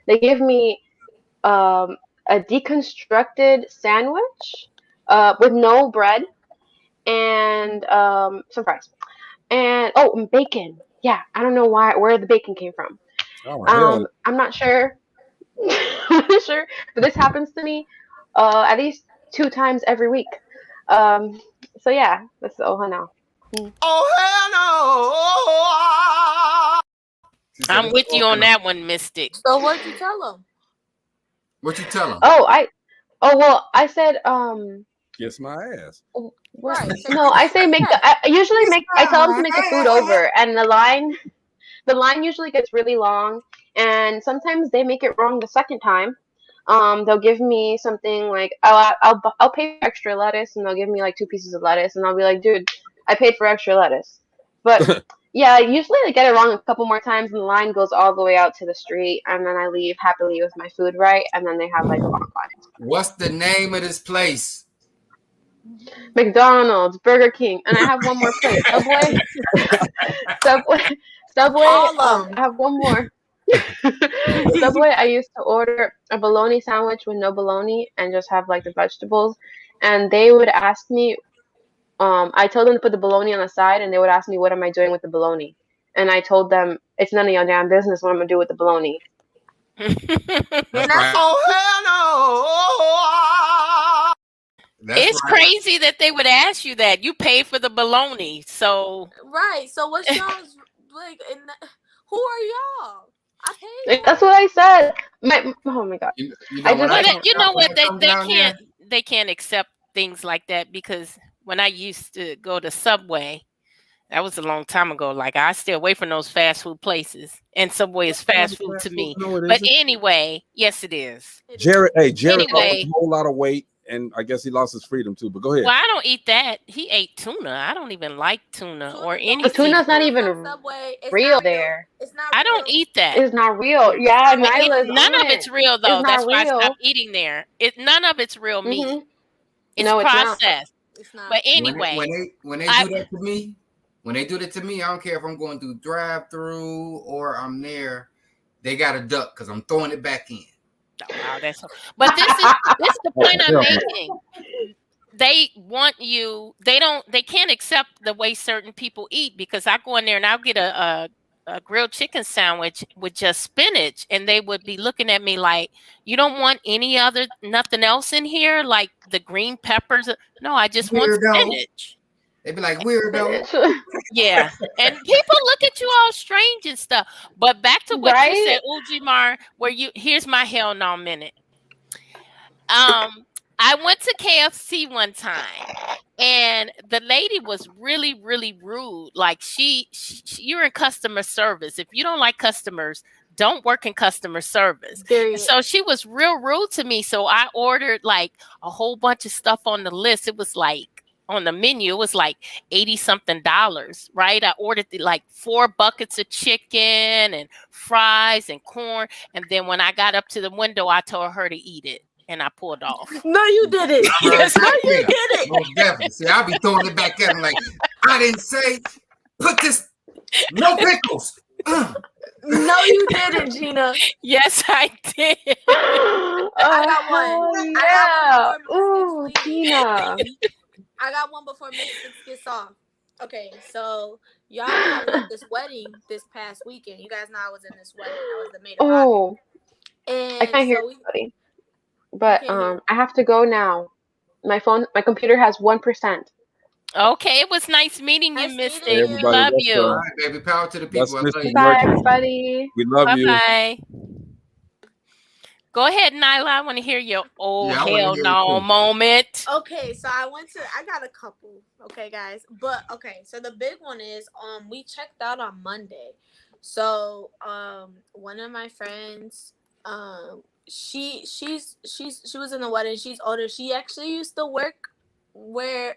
they give me a deconstructed sandwich with no bread and some fries and bacon. Yeah, I don't know where the bacon came from. I'm not sure. I'm not sure, but this happens to me at least 2 times every week. So yeah, that's the oh no. Oh hell no! I'm with you on that one, Mystic. So what'd you tell him? What you tell him? I said kiss my ass. Right. No, I say I tell them to make the food over, and the line usually gets really long, and sometimes they make it wrong the second time. They'll give me something like I'll pay for extra lettuce, and they'll give me like 2 pieces of lettuce, and I'll be like, dude, I paid for extra lettuce. But Yeah, usually I get it wrong a couple more times, and the line goes all the way out to the street, and then I leave happily with my food right, and then they have like a long line. What's the name of this place? McDonald's, Burger King, and I have one more place. Subway, Subway, Subway. Call I 'em. have one more. Subway. I used to order a bologna sandwich with no bologna and just have like the vegetables, and they would ask me. I told them to put the bologna on the side, and they would ask me, "What am I doing with the bologna?" And I told them, "It's none of your damn business what I'm gonna do with the bologna." That's right. Oh hell no! That's It's right. crazy that they would ask you that. You pay for the bologna, so Right. So what's y'all's like? Who are y'all? I paid That's for what it. I said. Oh my god. You I know, when just I well, come you know when what? I come down there, They can't accept things like that because when I used to go to Subway, that was a long time ago. Like I stay away from those fast food places, and Subway is fast food to me. No, it But isn't. anyway, yes, it is. It is. Jared lost Anyway, a whole lot of weight, and I guess he lost his freedom too. But go ahead. well, I don't eat that. He ate tuna. I don't even like tuna or any the tuna's not seafood. even Subway. It's real not real. there. It's not I real. don't eat that. It's not real. Yeah, Nyla's None on of it's it. real though. It's That's not why I real. stopped eating there. None of it's real meat. Mhm. It's No, it's not. processed. It's not. But when anyway, they I- do that to me, when they do that to me, I don't care if I'm going through drive-through or I'm there. They got a duck because I'm throwing it back in. wow, that's. But this is the point I'm making. They want you. They can't accept the way certain people eat because I go in there and I'll get a grilled chicken sandwich with just spinach, and they would be looking at me like, "You don't want nothing else in here, like the green peppers." No, I just want Weirdo. spinach. They be like, weirdo. Yeah, and people look at you all strange and stuff. But back to what you said, Right? Ujimar, here's my hell no minute. I went to KFC one time, and the lady was really, really rude. Like you're in customer service. If you don't like customers, don't work in customer service. Period. So she was real rude to me. So I ordered like a whole bunch of stuff on the list. It was like on the menu, it was like $80-something, right? I ordered like 4 buckets of chicken and fries and corn. And then when I got up to the window, I told her to eat it. And I pulled off. No, you didn't. Yes, no, I you did. didn't. Most definitely. See, I'll be throwing it back at him like, I didn't say, put this, no pickles. No, you didn't, Gina. Yes, I did. Oh, I got one. yeah. Ooh, Gina. I got one before Miss Six gets off. Okay, so y'all know I was at this wedding this past weekend. You guys know I was in this wedding. I was the maid of honor. Oh, And I can't hear anybody. But I have to go now. My computer has 1%. Okay, it was nice meeting you, Miss Six. We Everybody, love let's, you. All right, baby. Power to the people. I love you. Bye, everybody. We love you. Bye. Go ahead, Nyla. I want to hear your Yeah, I wanna hell hear it no too. moment. Okay, so I got a couple. Okay, guys. But okay, so the big one is we checked out on Monday. So one of my friends, she was in the wedding. She's older. She actually used to work where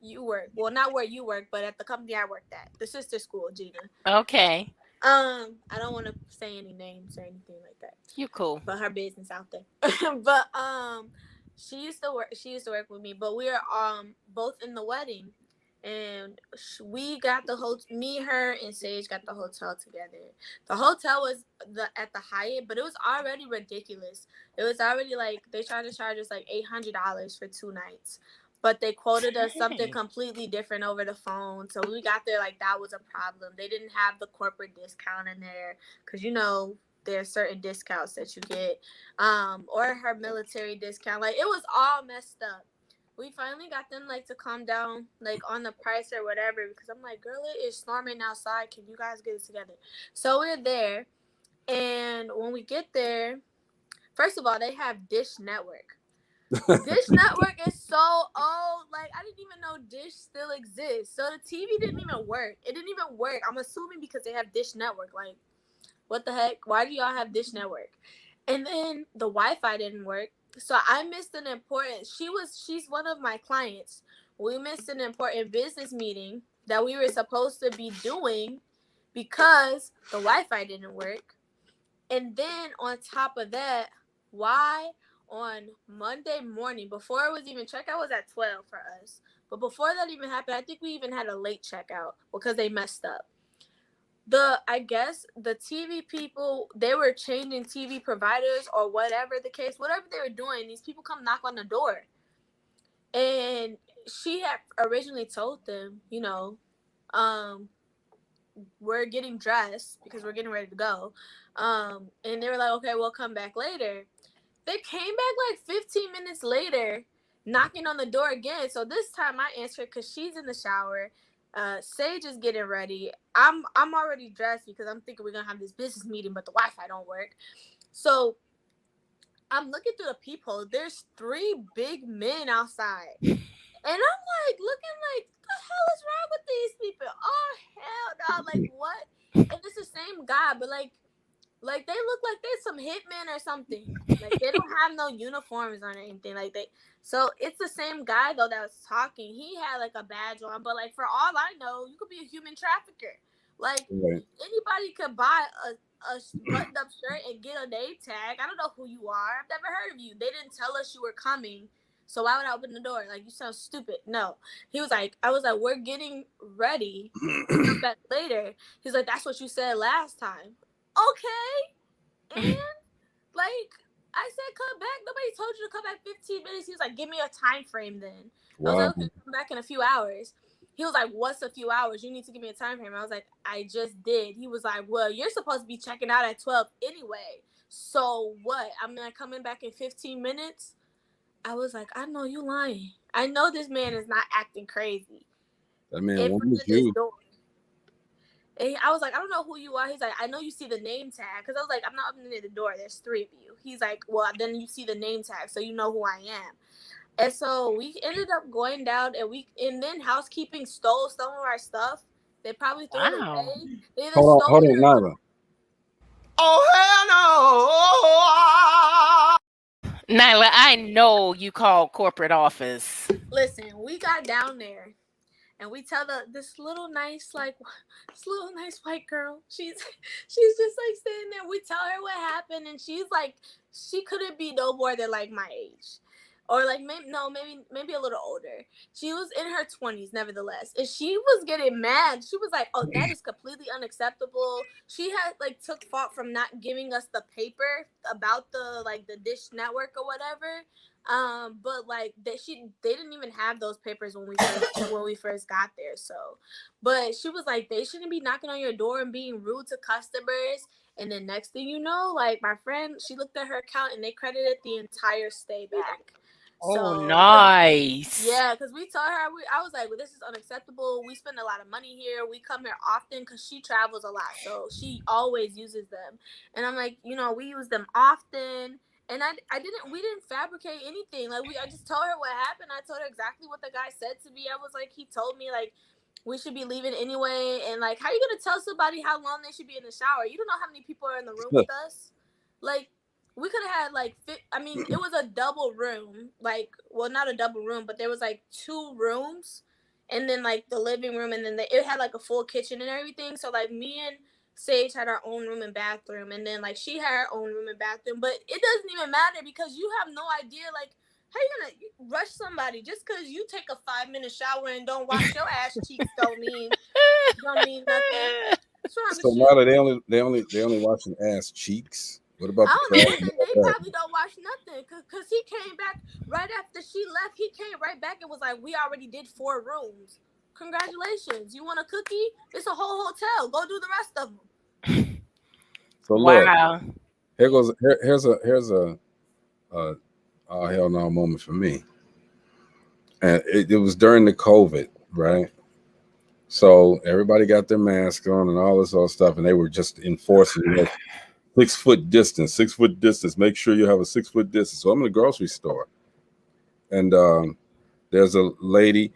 you work. Well, not where you work, but at the company I worked at, the sister school, Gina. Okay. I don't want to say any names or anything like that. You cool. But her business out there. But she used to work with me, but we were both in the wedding, and we got me, her, and Sage got the hotel together. The hotel was at the Hyatt, but it was already ridiculous. It was already like they tried to charge us like $800 for 2 nights. But they quoted us something completely different over the phone. So we got there like that was a problem. They didn't have the corporate discount in there because, there's certain discounts that you get. Or her military discount. Like, it was all messed up. We finally got them, like, to calm down, like, on the price or whatever. Because I'm like, girl, it is storming outside. Can you guys get it together? So we're there. And when we get there, first of all, they have Dish Network. Dish Network is so old. Like, I didn't even know Dish still exists. So the TV didn't even work. It didn't even work. I'm assuming because they have Dish Network. Like, what the heck? Why do y'all have Dish Network? And then the Wi-Fi didn't work. So I missed an important. She's one of my clients. We missed an important business meeting that we were supposed to be doing because the Wi-Fi didn't work. And then on top of that, why on Monday morning, before it was even checkout was at 12 for us. But before that even happened, I think we even had a late checkout because they messed up. I guess the TV people, they were changing TV providers or whatever the case, whatever they were doing, these people come knock on the door. And she had originally told them, we're getting dressed because we're getting ready to go. And they were like, okay, we'll come back later. They came back like 15 minutes later, knocking on the door again. So this time I answered because she's in the shower. Sage is getting ready. I'm already dressed because I'm thinking we're gonna have this business meeting, but the Wi-Fi don't work. So I'm looking through the peephole. There's 3 big men outside. And I'm like looking like, the hell is wrong with these people? Oh hell no! Like what? And it's the same guy, but like they look like they're some hitmen or something. Like they don't have no uniforms on or anything like that. So it's the same guy though that was talking. He had like a badge on, but like for all I know, you could be a human trafficker. Like anybody could buy a buttoned up shirt and get a name tag. I don't know who you are. I've never heard of you. They didn't tell us you were coming. So why would I open the door? Like, you sound stupid. No. He was like, I was like, we're getting ready. Come back later. He's like, that's what you said last time. Okay. And like I said, come back. Nobody told you to come back 15 minutes. He was like, give me a time frame then. Wow. I was like, okay, come back in a few hours. He was like, what's a few hours? You need to give me a time frame. I was like, I just did. He was like, well, you're supposed to be checking out at 12 anyway. So what? I'm not coming back in 15 minutes? I was like, I know you lying. I know this man is not acting crazy. That man wanted you. And I was like, I don't know who you are. He's like, I know you see the name tag. Because I was like, I'm not opening the door. There's 3 of you. He's like, well, then you see the name tag, so you know who I am. And so we ended up going down, and then housekeeping stole some of our stuff. They probably threw it away. They Hold on, Nyla. Oh, hell no. Nyla, I know you called corporate office. Listen, we got down there. And we tell this little nice white girl, she's just like sitting there. We tell her what happened, and she's like, she couldn't be no more than like my age, or like maybe a little older. She was in her 20s, nevertheless, and she was getting mad. She was like, "Oh, that is completely unacceptable." She had like took fault from not giving us the paper about the Dish Network or whatever. But like they didn't even have those papers when we first got there. So, but she was like, they shouldn't be knocking on your door and being rude to customers. And then next thing you know, like my friend, she looked at her account and they credited the entire stay back. Oh, so, nice. Yeah, because we told her, I was like, well, this is unacceptable. We spend a lot of money here. We come here often because she travels a lot. So she always uses them. And I'm like, we use them often. And we didn't fabricate anything. Like I just told her what happened. I told her exactly what the guy said to me. I was like, he told me like we should be leaving anyway. And like, how are you gonna tell somebody how long they should be in the shower? You don't know how many people are in the room with us. Like we could have had like, it was a double room. Like, well, not a double room, but there was like 2 rooms, and then like the living room, and then it had like a full kitchen and everything. So like me and Sage had our own room and bathroom, and then like she had her own room and bathroom, but it doesn't even matter because you have no idea like how you gonna rush somebody just because you take a 5-minute shower and don't wash your ass cheeks don't mean nothing. What's wrong So with now they only washing ass cheeks. What about they probably don't wash nothing because he came back right after she left. He came right back and was like, we already did 4 rooms. Congratulations. You want a cookie? It's a whole hotel. Go do the rest of them. So look, here's a oh hell no moment for me. And it was during the COVID, right? So everybody got their mask on and all this other stuff, and they were just enforcing 6 foot distance, 6 foot distance. Make sure you have a 6 foot distance. So I'm in the grocery store, and there's a lady.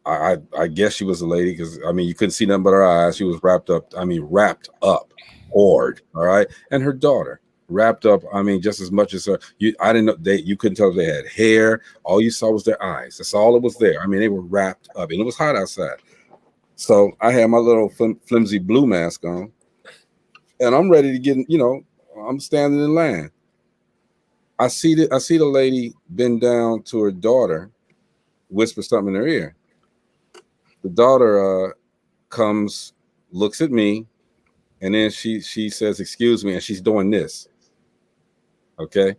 I guess she was a lady because you couldn't see nothing but her eyes. She was wrapped up, hard, all right, and her daughter wrapped up. Just as much as her. I didn't know you couldn't tell if they had hair. All you saw was their eyes. That's all that was there. They were wrapped up, and it was hot outside. So I had my little flimsy blue mask on, and I'm ready to get. I'm standing in line. I see the lady bend down to her daughter, whisper something in her ear. The daughter comes, looks at me, and then she says, "Excuse me," and she's doing this. Okay.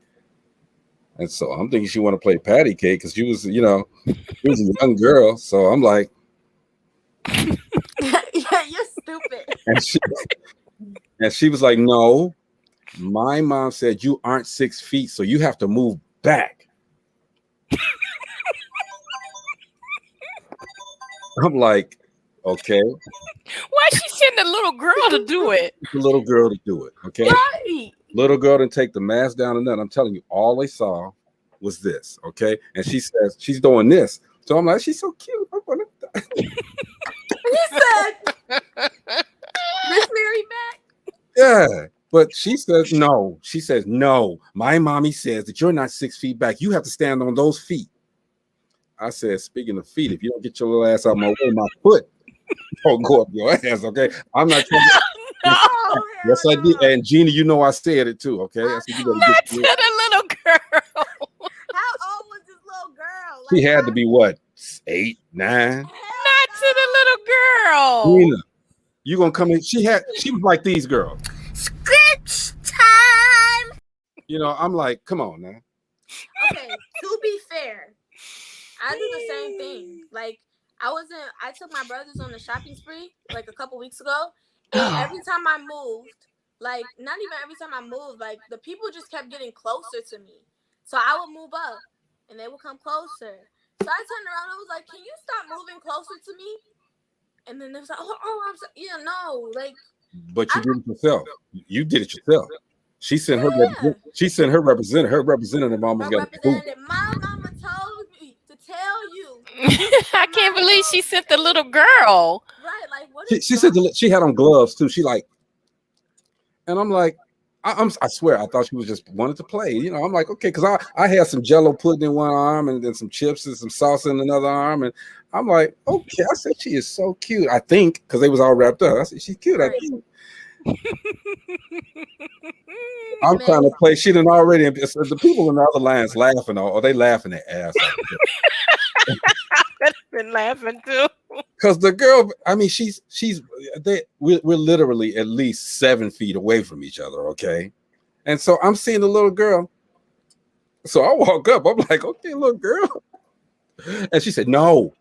And so I'm thinking she want to play patty cake because she was a young girl. So I'm like, Yeah, you're stupid. and she was like, no, my mom said you aren't 6 feet, so you have to move back. I'm like, okay. Why she sending a little girl to do it? The little girl to do it. Okay. Right. Little girl didn't take the mask down and nothing. I'm telling you, all they saw was this. Okay. And she says she's doing this. So I'm like, she's so cute. He said, Miss Mary back. Yeah. But she says no. She says no. My mommy says that you're not 6 feet back. You have to stand on those feet. I said, speaking of feet, if you don't get your little ass out of my way, my foot don't go up your ass. Okay. I'm not trying to. Oh, Yes, I did. And Gina, I said it too. Okay. I said, Not to the little girl. how old was this little girl? She had to be what, 8, 9? Not to the little girl. Gina, you gonna come in? She was like these girls. Script time. I'm like, come on now. Okay, to be fair, I do the same thing. Like I took my brothers on a shopping spree like a couple weeks ago, and every time I moved, like not even every time I moved, like the people just kept getting closer to me. So I would move up, and they would come closer. So I turned around and I was like, "Can you stop moving closer to me?" And then they was like, "Oh, I'm sorry." Yeah, no, like. But you did it yourself. You did it yourself. She sent her. She sent her representative. Her representative almost got a boot. My mama told me to tell you. I can't believe she sent the little girl. Right, like what? She said she had on gloves too. She like, and I'm like, I swear I thought she was just wanted to play. I'm like, okay, because I had some Jello pudding in one arm and then some chips and some salsa in another arm, and I'm like, okay. I said she is so cute. I think because they was all wrapped up. I said she's cute. I think. I'm trying to play. She done already. The people in the other lines laughing, or they laughing their ass off. I've been laughing too. Because the girl, I mean, we're literally at least 7 feet away from each other, okay? And so I'm seeing the little girl. So I walk up. I'm like, okay, little girl. And she said, no,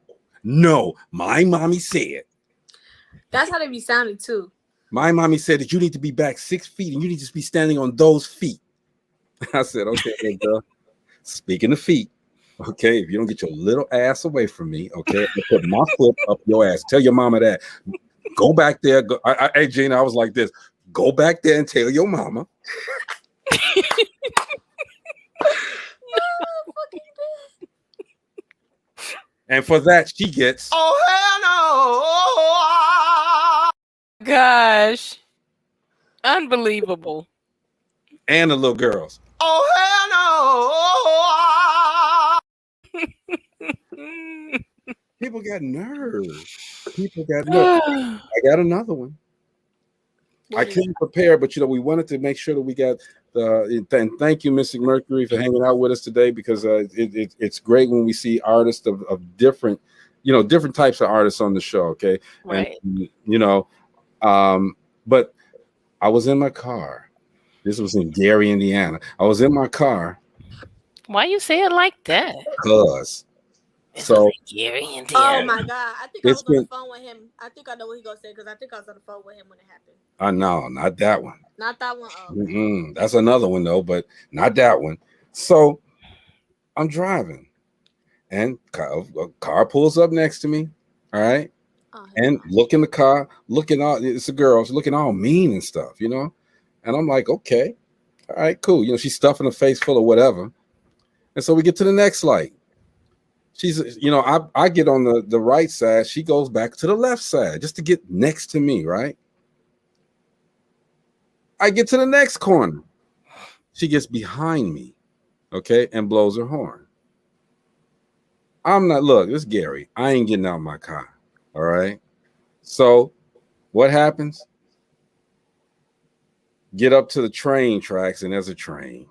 my mommy said. That's how they be sounding too. My mommy said that you need to be back 6 feet and you need to be standing on those feet. I said, okay, little girl. Speaking of feet, okay, if you don't get your little ass away from me, okay, I put my foot up your ass. Tell your mama that. Go back there. Hey, Gina, I was like this. Go back there and tell your mama. And for that, she gets. Oh, hell no. Gosh. Unbelievable. And the little girls. Oh, hell no. People got nerves. I got another one. I couldn't prepare, but we wanted to make sure that we got and thank you, Mr. Mercury, for hanging out with us today, because it's great when we see artists of different, different types of artists on the show. Okay. Right. And, but I was in my car. This was in Gary, Indiana. I was in my car. Why you say it like that? Because. So Gary, Indiana. Oh my God! I think I was on the phone with him. I think I know what he's gonna say, because I think I was on the phone with him when it happened. No, not that one. Not that one. Oh. That's another one though, but not that one. So I'm driving, and a car pulls up next to me. All right, and look in the car, it's a girl. She's looking all mean and stuff, And I'm like, okay, all right, cool. She's stuffing her face full of whatever. And so we get to the next light. She's, I get on the right side. She goes back to the left side just to get next to me, right? I get to the next corner. She gets behind me, okay, and blows her horn. Look, this is Gary. I ain't getting out of my car, all right? So what happens? Get up to the train tracks, and there's a train.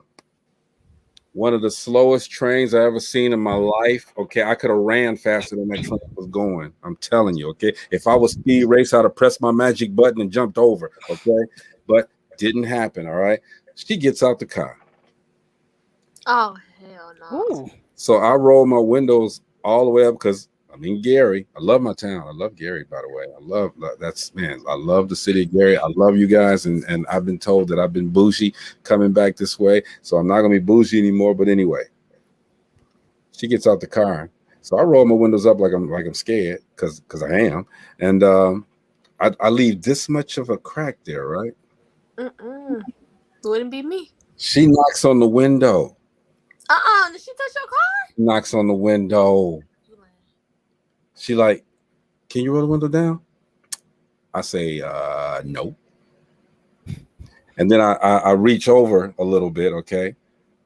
One of the slowest trains I ever seen in my life. Okay, I could have ran faster than that train was going. I'm telling you. Okay, if I was speed race, I'd have pressed my magic button and jumped over. Okay, but didn't happen. All right. She gets out the car. Oh hell no. Ooh. So I roll my windows all the way up because I'm in Gary. I love my town. I love Gary, by the way. I love that's man. I love the city of Gary. I love you guys, and I've been told that I've been bougie coming back this way, so I'm not gonna be bougie anymore. But anyway, she gets out the car, so I roll my windows up like I'm scared because I am, and I leave this much of a crack there, right? Wouldn't be me. She knocks on the window. Did she touch your car? Knocks on the window. She like, can you roll the window down? I say, no. And then I reach over a little bit, okay,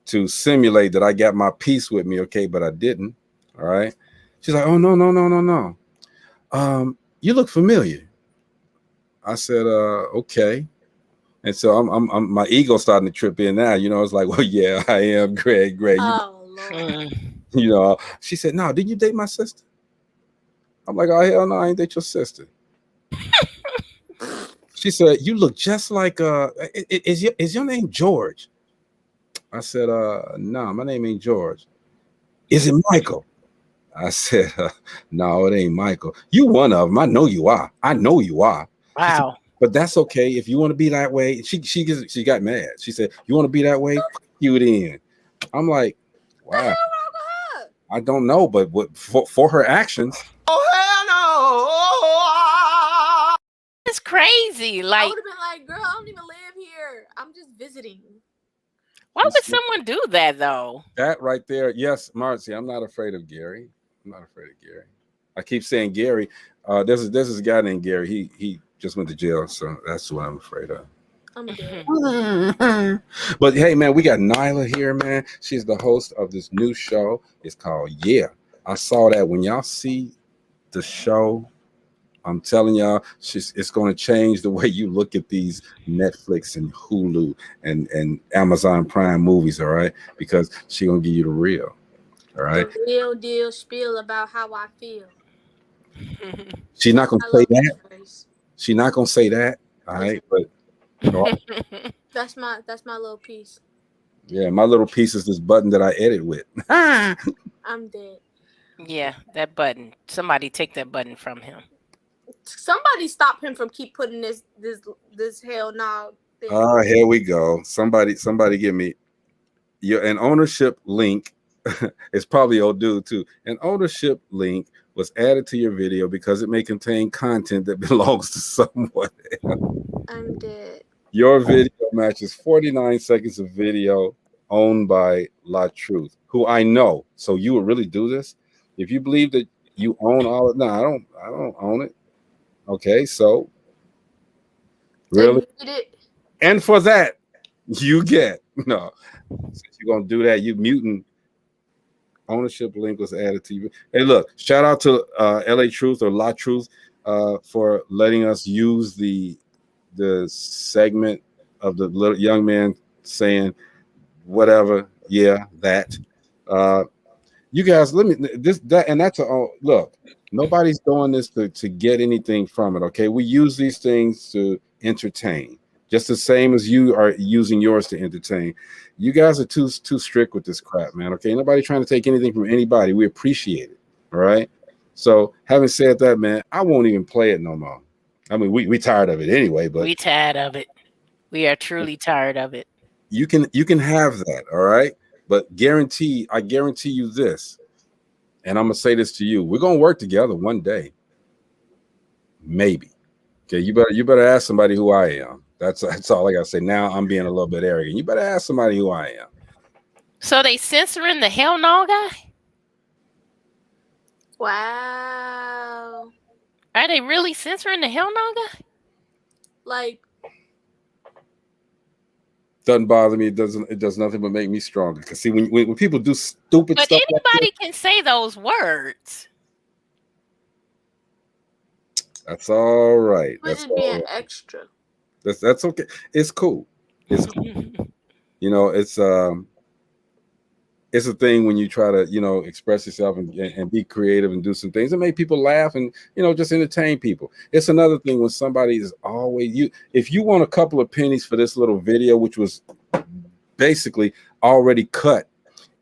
to simulate that I got my piece with me, okay, but I didn't. All right. She's like, oh no. You look familiar. I said, okay. And so I'm my ego starting to trip in now. You know, it's like, well, yeah, I am Greg. Oh Lord. You know, she said, no, did you date my sister? I'm like, oh hell no, I ain't date your sister. She said, you look just like is your name George? I said, no, my name ain't George. Is it Michael? I said, no, it ain't Michael. You one of them. I know you are. Wow. Said, but that's okay. If you want to be that way, she got mad. She said, you want to be that way? You then. I'm like, wow. I don't know, but for her actions. Oh hell no! It's crazy. I Like, would have been like, girl, I don't even live here. I'm just visiting. why would someone do that though? That right there. Yes, Marcy, I'm not afraid of Gary. I keep saying Gary. There's a guy named Gary. He just went to jail, so that's what I'm afraid of. I'm dead. But hey, man, we got Nyla here, man. She's the host of this new show. It's called Yeah. I saw that. When y'all see the show, I'm telling y'all, it's going to change the way you look at these Netflix and Hulu and Amazon Prime movies, all right? Because she's going to give you the real, all right? The real deal spiel about how I feel. She's not going to say that. She's not going to say that, all right? But that's my little piece. Yeah, my little piece is this button that I edit with. I'm dead. Yeah, that button. Somebody take that button from him. Somebody stop him from keep putting this hell no. Here we go. Somebody give me an ownership link. It's probably old dude too. An ownership link was added to your video because it may contain content that belongs to someone else. I'm dead. Your video matches 49 seconds of video owned by La Truth, who I know. So you would really do this? If you believe that you own all of it, no, I don't own it. Okay, so really, and for that, you get no. Since you're gonna do that, you mutant. Ownership link was added to you. Hey, look! Shout out to LA Truth or La Truth for letting us use the segment of the little young man saying whatever. Yeah, that. You guys, let me and that's look. Nobody's doing this to get anything from it. Okay, we use these things to entertain, just the same as you are using yours to entertain. You guys are too strict with this crap, man. Okay, nobody trying to take anything from anybody. We appreciate it. All right. So having said that, man, I won't even play it no more. I mean, we tired of it anyway, but we tired of it. We are truly tired of it. You can have that, all right? But I guarantee you this, and I'm gonna say this to you: we're gonna work together one day, maybe. Okay, you better ask somebody who I am. That's all I gotta say. Now I'm being a little bit arrogant. You better ask somebody who I am. So they censoring the hell no guy? Wow. Are they really censoring the hell no guy? Like, doesn't bother me. It does nothing but make me stronger. Because see, when people do stupid stuff, but anybody can say those words. That's all right. But That's just being all right. extra. That's okay. It's cool. It's cool. You know, it's a thing when you try to, you know, express yourself and be creative and do some things and make people laugh and, you know, just entertain people. It's another thing when somebody is always if you want a couple of pennies for this little video, which was basically already cut,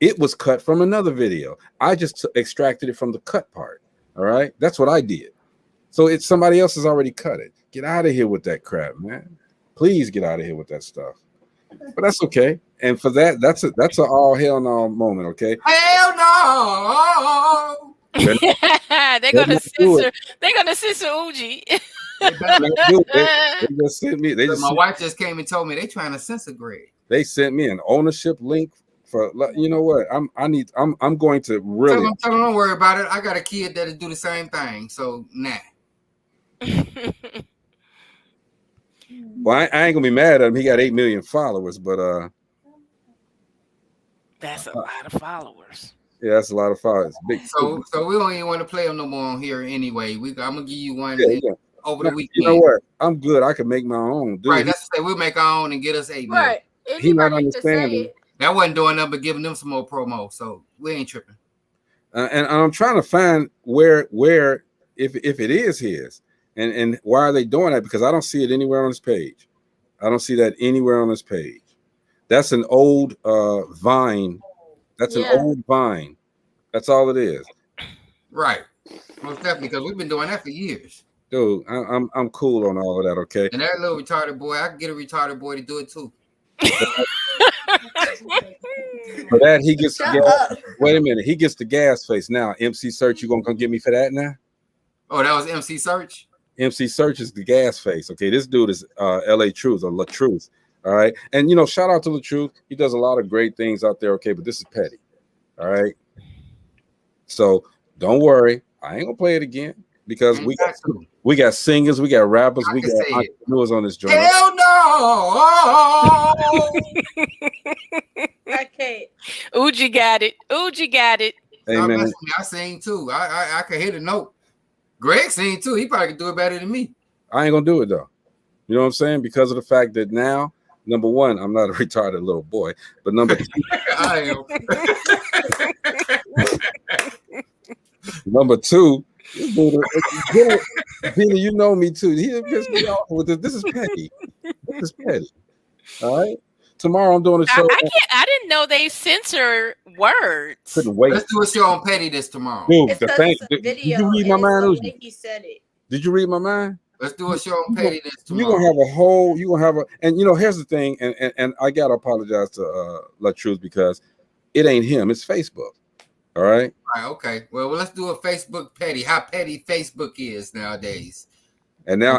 it was cut from another video. I just extracted it from the cut part. All right. That's what I did. So it's somebody else has already cut it. Get out of here with that crap, man. Please get out of here with that stuff. But that's okay. And for that, that's an all hell no moment, okay? Hell no. They're gonna censor. They're gonna censor Uji. They just sent me. My wife just came and told me they trying to censor Greg. They sent me an ownership link for. You know what? I'm going to really. Tell them don't worry about it. I got a kid that'll do the same thing. So nah. Well, I ain't gonna be mad at him. He got 8 million followers, but that's a lot of followers. Yeah, that's a lot of followers. So we don't even want to play them no more on here anyway. I'm gonna give you one over the weekend. You know what? I'm good. I can make my own. Dude, right, that's we'll make our own and get us 8 million. Right. He not understanding. That wasn't doing nothing but giving them some more promo. So we ain't tripping. And I'm trying to find where if it is his. And why are they doing that? Because I don't see it anywhere on this page. I don't see that anywhere on this page. That's an old Vine. That's an old Vine. That's all it is. Right. Most definitely, because we've been doing that for years. Dude, I'm cool on all of that, okay? And that little retarded boy, I can get a retarded boy to do it too. For that, he gets the gas. Wait a minute, he gets the gas face now. MC Search, you gonna come get me for that now? Oh, that was MC Search? MC Search is the gas face. Okay, this dude is LA Truth or La Truth. All right. And you know, shout out to La Truth. He does a lot of great things out there. Okay, but this is petty. All right. So don't worry. I ain't gonna play it again because we got singers, we got rappers, we got entrepreneurs on this joint. Hell no! I can't. Uji got it. Uji got it. Hey, man. I sing too. I can hit a note. Greg sing too. He probably can do it better than me. I ain't gonna do it though. You know what I'm saying? Because of the fact that now, number one, I'm not a retarded little boy, but number two, I am. Number two, Peter, you know me too. He pissed me off with this. This is petty. This is petty. All right. Tomorrow I'm doing a show. I didn't know they censor words. Couldn't wait. Let's do a show on petty this tomorrow. Dude, did you read my mind? He said it. Did you read my mind? Let's do a show on pettiness tomorrow. You're gonna have a and you know, here's the thing, and I gotta apologize to La Truth because it ain't him, it's Facebook. All right. All right, okay. Well, let's do a Facebook petty. How petty Facebook is nowadays. And now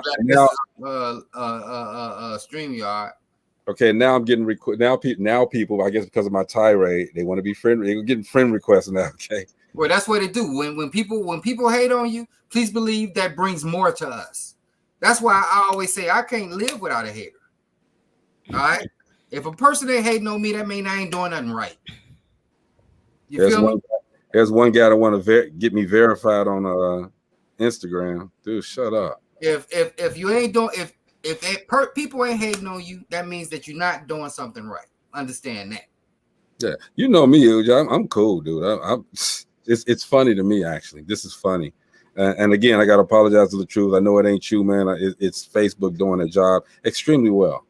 StreamYard. Okay, now I'm getting now people, I guess because of my tirade, they want to be friendly. They're getting friend requests now. Okay. Well, that's what they do. When people hate on you, please believe that brings more to us. That's why I always say I can't live without a hater. All right. If a person ain't hating on me, that means I ain't doing nothing right. There's one guy that want to get me verified on Instagram. Dude, shut up. If you ain't doing if people ain't hating on you, that means that you're not doing something right. Understand that. Yeah, you know me, Uja. I'm cool, dude. It's funny to me actually. This is funny. And again, I got to apologize to the truth. I know it ain't you, man. It's Facebook doing a job extremely well.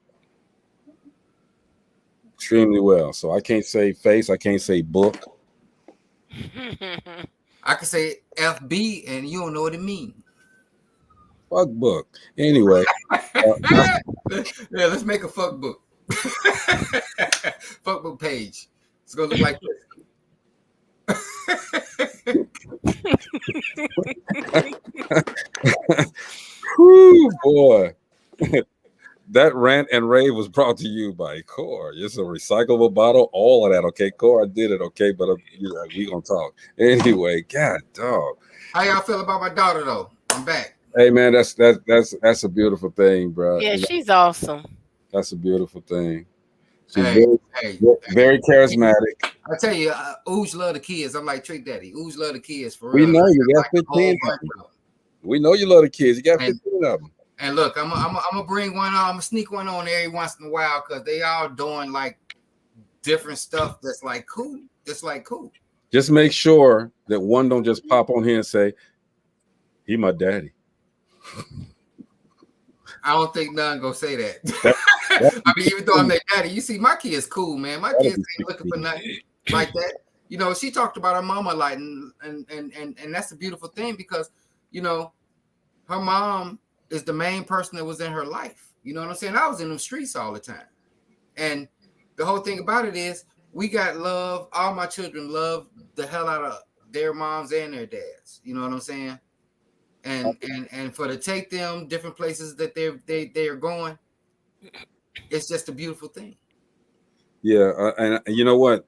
Extremely well. So I can't say face. I can't say book. I can say FB and you don't know what it means. Fuck book. Anyway. Yeah, let's make a fuck book. Fuck book page. It's going to look like this. Whew, boy. That rant and rave was brought to you by Core. It's a recyclable bottle, all of that. Okay, Core, I did it. Okay, but we gonna talk anyway. God, dog. How y'all feel about my daughter though? I'm back. Hey man, that's a beautiful thing, bro. Yeah, she's awesome. That's a beautiful thing. She's very charismatic. I tell you, Ooge love the kids. I'm like Trick Daddy. Ooge love the kids for we real. know you got 15. We know you love the kids. You got And- 15 of them. And look, I'm gonna bring one on. I'm gonna sneak one on every once in a while because they all doing like different stuff that's like cool. That's like cool. Just make sure that one don't just pop on here and say, "He my daddy." I don't think none gonna say that. I mean, even though I'm their daddy, you see, my kid's cool, man. My kids ain't looking for nothing like that. You know, she talked about her mama a lot, and that's a beautiful thing because, you know, her mom is the main person that was in her life. You know what I'm saying? I was in the streets all the time. And the whole thing about it is we got love. All my children love the hell out of their moms and their dads. You know what I'm saying? And for to take them different places that they are going, it's just a beautiful thing. Yeah, and you know what?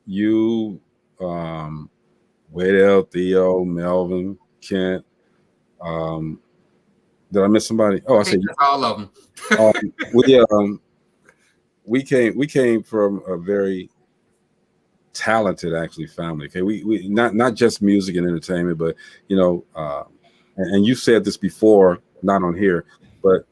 You, Wade, Theo, Melvin, Kent. Did I miss somebody? Oh, I said all of them. we came from a very talented actually family. Okay, we not just music and entertainment, but you know, and you said this before, not on here, but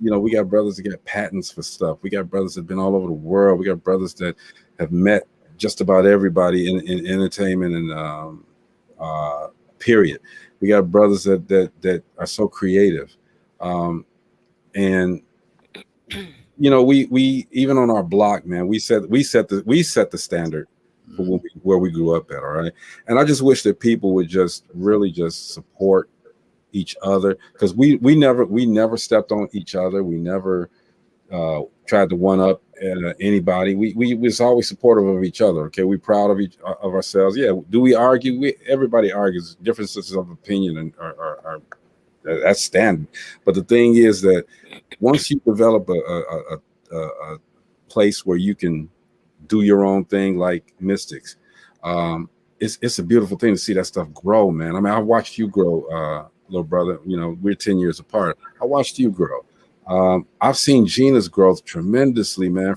you know, we got brothers that got patents for stuff. We got brothers that have been all over the world. We got brothers that have met just about everybody in entertainment and period. We got brothers that are so creative, and you know, we even on our block, man, we set the standard for where we grew up at. All right, and I just wish that people would just really just support each other because we never stepped on each other. We never tried to one up anybody. We was always supportive of each other. Okay, we proud of ourselves. Yeah, do we argue? Everybody argues. Differences of opinion and are that's standard. But the thing is that once you develop a place where you can do your own thing, like Mystics, it's a beautiful thing to see that stuff grow, man. I mean, I watched you grow, little brother. You know, we're 10 years apart. I watched you grow. I've seen Gina's growth tremendously, man.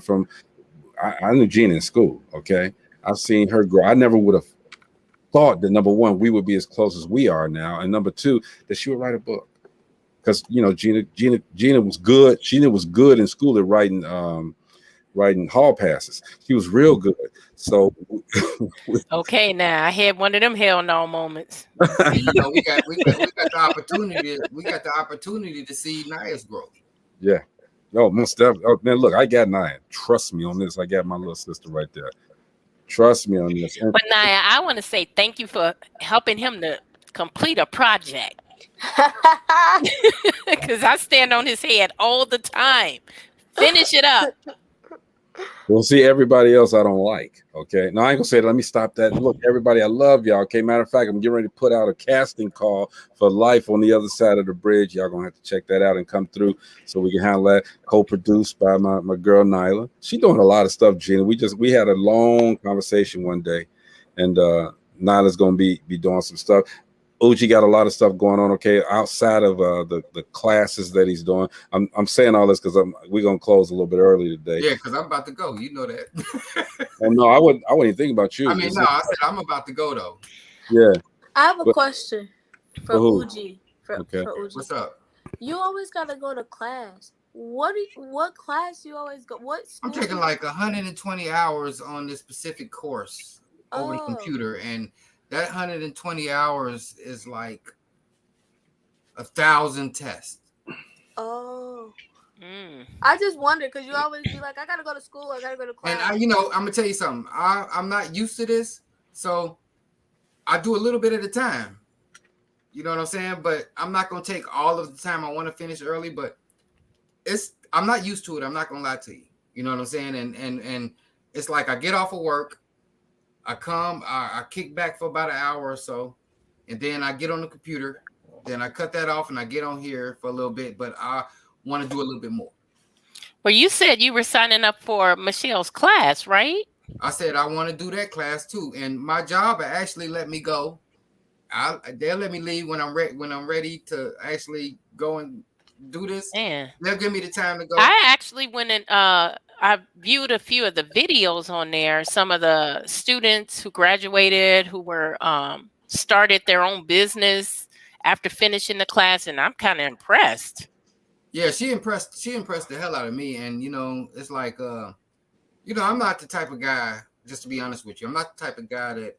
I knew Gina in school. Okay, I've seen her grow. I never would have thought that, number one, we would be as close as we are now, and number two, that she would write a book. Because you know, Gina was good. Gina was good in school at writing hall passes. She was real good. So okay, now I had one of them hell no moments. You know, we got the opportunity. We got the opportunity to see Naya's growth. Yeah. Oh, most definitely. Oh, man, look, I got Naya. Trust me on this. I got my little sister right there. Trust me on this. But Naya, I want to say thank you for helping him to complete a project. Because I stand on his head all the time. Finish it up. We'll see everybody else I don't like. Okay. No, I ain't gonna say that. Let me stop that. Look, everybody, I love y'all. Okay. Matter of fact, I'm getting ready to put out a casting call for Life on the Other Side of the Bridge. Y'all gonna have to check that out and come through so we can handle that. Co-produced by my girl Nyla. She doing a lot of stuff, Gina. We had a long conversation one day, and Nyla's gonna be doing some stuff. Uji got a lot of stuff going on, okay, outside of the classes that he's doing. I'm saying all this because we're gonna close a little bit early today. Yeah, because I'm about to go. You know that. Oh no, I wouldn't even think about you. I mean, no, I said I'm about to go though. Yeah. I have a question for Uji. Okay. For Uji. What's up? You always gotta go to class. What class you always go? What school? I'm taking like 120 hours on this specific course over the computer, and that 120 hours is like 1,000 tests. Oh. I just wondered because you always be like, I gotta go to school, I gotta go to class. And I'm gonna tell you something. I'm not used to this, so I do a little bit at a time. You know what I'm saying? But I'm not gonna take all of the time. I want to finish early, but I'm not used to it. I'm not gonna lie to you. You know what I'm saying? And it's like I get off of work. I come, I kick back for about an hour or so, and then I get on the computer. Then I cut that off and I get on here for a little bit, but I want to do a little bit more. Well, you said you were signing up for Michelle's class, right? I said I want to do that class too, and my job actually let me go. They'll let me leave when I'm ready to actually go and do this. Yeah. They'll give me the time to go. I actually went and I viewed a few of the videos on there. Some of the students who graduated, who were started their own business. after finishing the class, and I'm kind of impressed. Yeah, she impressed the hell out of me. And it's like I'm not the type of guy, just to be honest with you, I'm not the type of guy that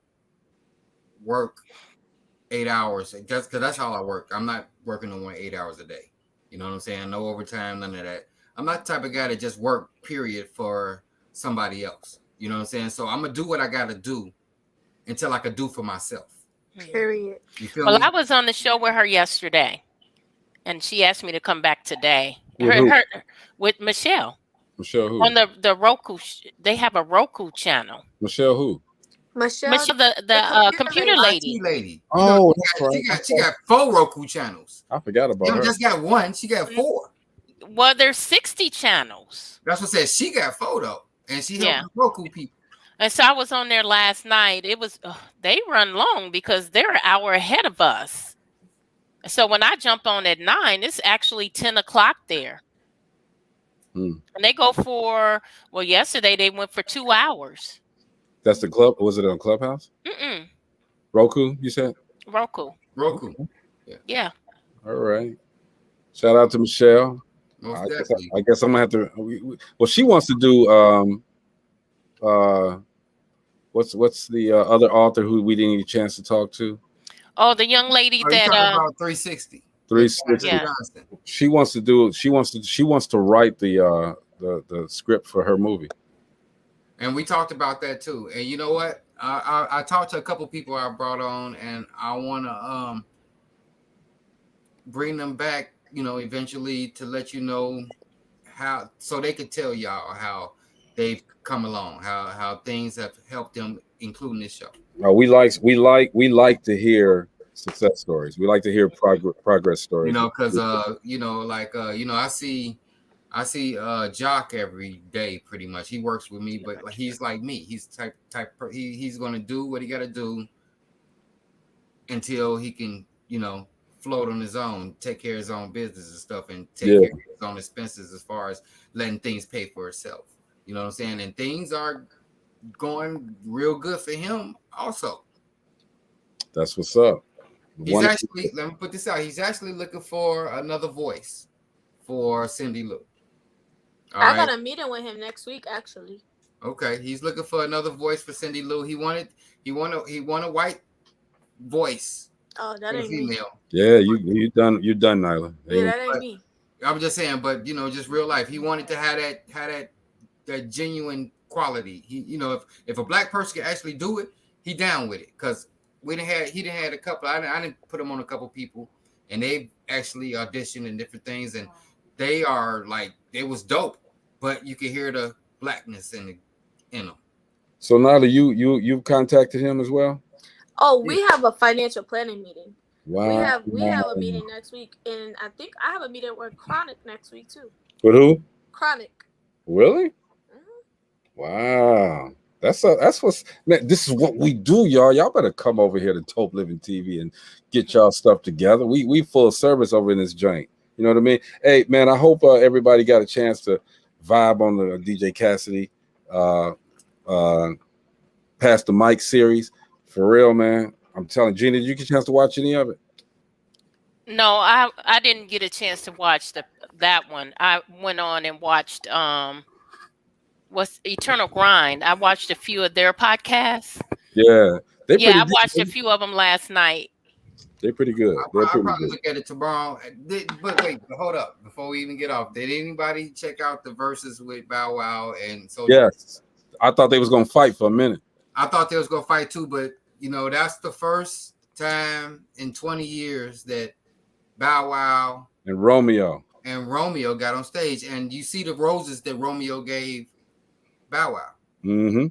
work 8 hours just because that's how I work. I'm not working on 8 hours a day. You know what I'm saying? No overtime, none of that. I'm not the type of guy that just work, period, for somebody else. You know what I'm saying? So I'm gonna do what I gotta do until I could do for myself. Period. You feel Well, me? I was on the show with her yesterday, and she asked me to come back today. With who? With Michelle. Michelle who? On the Roku. They have a Roku channel. Michelle who? Michelle, the computer lady. IT lady. Oh, that's right. She got 4 Roku channels. I forgot about her. Just got 1. She got 4. Well, there's 60 channels. That's what says she got 4 though, and she helped the Roku people. And so I was on there last night. It was they run long because they're an hour ahead of us. So when I jump on at 9, it's actually 10 o'clock there. And they go for yesterday they went for 2 hours. That's the club. Was it on Clubhouse? Roku, you said? Roku. Yeah. All right. Shout out to Michelle. I guess I'm gonna have to. Well, she wants to do. What's the other author who we didn't get a chance to talk to? Oh, the young lady that about 360. 360. Yeah. She wants to do. She wants to write the script for her movie. And we talked about that too. And you know what? I talked to a couple people I brought on, and I want to bring them back, eventually to let you know how, so they could tell y'all how they've come along, how things have helped them, including this show. We like to hear success stories. We like to hear progress stories. Because I see Jock every day pretty much. He works with me, but he's like me. He's type he's going to do what he got to do until he can, float on his own, take care of his own business and stuff, and take care of his own expenses as far as letting things pay for itself. You know what I'm saying? And things are going real good for him also. That's what's up. He's actually, let me put this out, he's actually looking for another voice for Cindy Lou. I got a meeting with him next week, actually. Okay, he's looking for another voice for Cindy Lou. He wanted a white voice. Oh, that ain't me. Yeah, you done, Nyla. Yeah, that ain't me. I'm just saying, but just real life. He wanted to have that genuine quality. He, if a black person can actually do it, he down with it. Because he didn't had a couple. I didn't put him on a couple people, and they actually auditioned and different things, and they are like, it was dope. But you can hear the blackness in them. So Nyla, you've contacted him as well? Oh, we have a financial planning meeting. Wow. We have a meeting next week, and I think I have a meeting with Chronic next week too. With who? Chronic. Really? Wow. That's what's, man, this is what we do, y'all. Y'all better come over here to Dope Living TV and get y'all stuff together. We full service over in this joint. You know what I mean? Hey, man, I hope everybody got a chance to vibe on the DJ Cassidy Pass the Mic series. For real, man. I'm telling Gina, did you get a chance to watch any of it? No, I didn't get a chance to watch that one. I went on and watched what's Eternal Grind. I watched a few of their podcasts. Yeah. I watched a few of them last night. They're pretty good. I'll probably look at it tomorrow. But wait, hold up. Before we even get off, did anybody check out the verses with Bow Wow and Soulja? Yes. I thought they was going to fight for a minute. I thought they was going to fight too, but that's the first time in 20 years that Bow Wow and Romeo got on stage, and you see the roses that Romeo gave Bow Wow. Mm-hmm.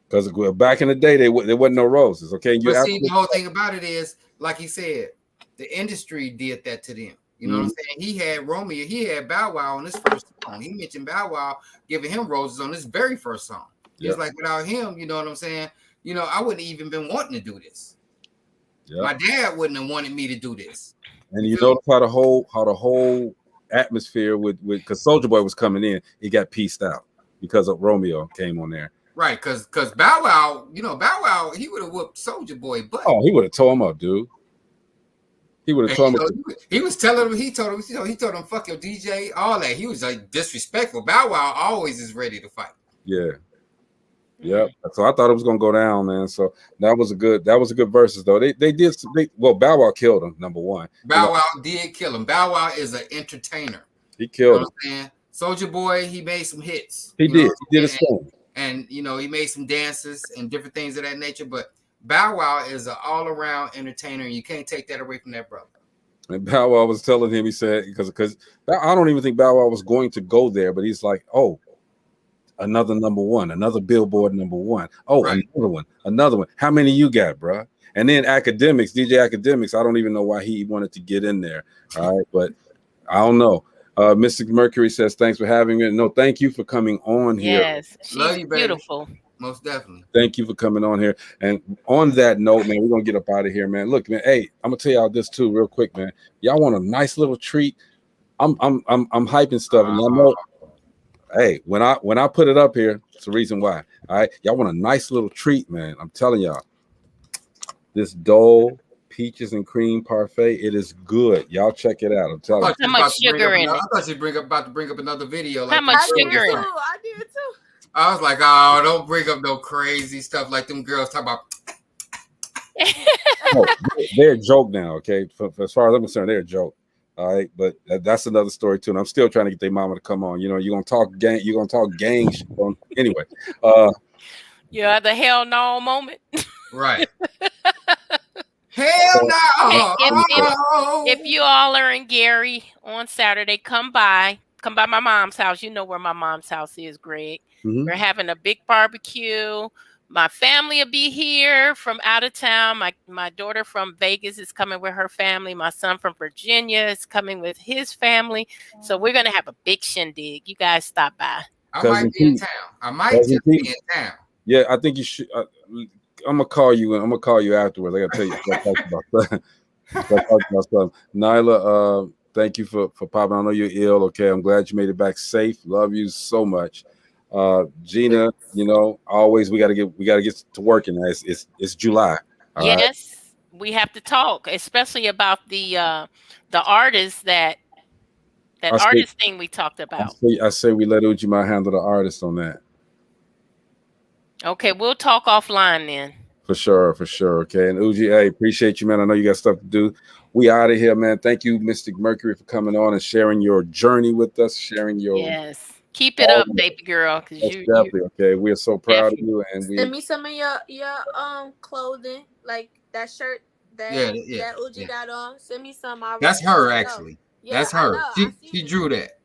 Because back in the day, there wasn't no roses. Okay, but see, the whole thing about it is, like he said, the industry did that to them. You know what I'm saying? He had Romeo, he had Bow Wow on his first song. He mentioned Bow Wow giving him roses on his very first song. It's like, without him, you know what I'm saying? I wouldn't even been wanting to do this. My dad wouldn't have wanted me to do this. And you notice how the whole atmosphere because Soulja Boy was coming in, it got pieced out because of Romeo came on there. Right, because Bow Wow, Bow Wow, he would have whooped Soulja Boy butt. Oh, he would have tore him up, dude. He would have told me. He was telling him. He told him. He told him, "Fuck your DJ," all that. He was like disrespectful. Bow Wow always is ready to fight. Yeah. Yep. So I thought it was gonna go down, man. So that was a good versus though. They did well. Bow Wow killed him. Number one. Bow Wow did kill him. Bow Wow is an entertainer. He killed him. Soulja Boy, he made some hits. He did his thing. And he made some dances and different things of that nature. But Bow Wow is an all-around entertainer, and you can't take that away from that brother. And Bow Wow was telling him, he said, because I don't even think Bow Wow was going to go there, but he's like, oh, another number one, another Billboard number one. Oh, right. Another one. How many you got, bro? And then DJ Academics, I don't even know why he wanted to get in there. All right, but I don't know. Mystic Mercury says, thanks for having me. No, thank you for coming on here. Yes, love you, beautiful. Most definitely. Thank you for coming on here. And on that note, man, we're gonna get up out of here, man. Look, man, hey, I'm gonna tell y'all this too, real quick, man. Y'all want a nice little treat? I'm hyping stuff, and I know. Hey, when I put it up here, it's the reason why. All right, y'all want a nice little treat, man. I'm telling y'all, this Dole peaches and cream parfait, it is good. Y'all check it out. I'm telling you. How much sugar in it? I thought you were about to bring up another video. How much sugar in it? I did too. I was like, oh, don't bring up no crazy stuff like them girls talk about. No, they're a joke now, okay? As far as I'm concerned, they're a joke. All right, but that's another story too. And I'm still trying to get their mama to come on. You're gonna talk gang. You're gonna talk gang shit on anyway. Yeah, the hell no moment. Right. Hell no. If you all are in Gary on Saturday, come by my mom's house. You know where my mom's house is, Greg. Mm-hmm. We're having a big barbecue. My family will be here from out of town. My daughter from Vegas is coming with her family. My son from Virginia is coming with his family. So we're going to have a big shindig. You guys stop by. I might be in town. I might just be in town. Yeah, I think you should. I'm gonna call you, and I'm gonna call you afterwards. I gotta tell you. Talk about something. Nyla, thank you for popping. I know you're ill. Okay, I'm glad you made it back safe. Love you so much. Gina, always we gotta get to working. It's July. Yes, right? We have to talk, especially about the artists that artist thing we talked about. I say we let Ujima handle the artist on that. Okay, we'll talk offline then. For sure. Okay, and Uji, hey, appreciate you, man. I know you got stuff to do. We out of here, man. Thank you, Mystic Mercury, for coming on and sharing your journey with us. Yes. Keep it up, baby girl. Definitely okay. We are so proud of you, and send me some of your clothing, like that shirt that Uji got on. Send me some. That's her actually. Yeah, that's her. She drew that.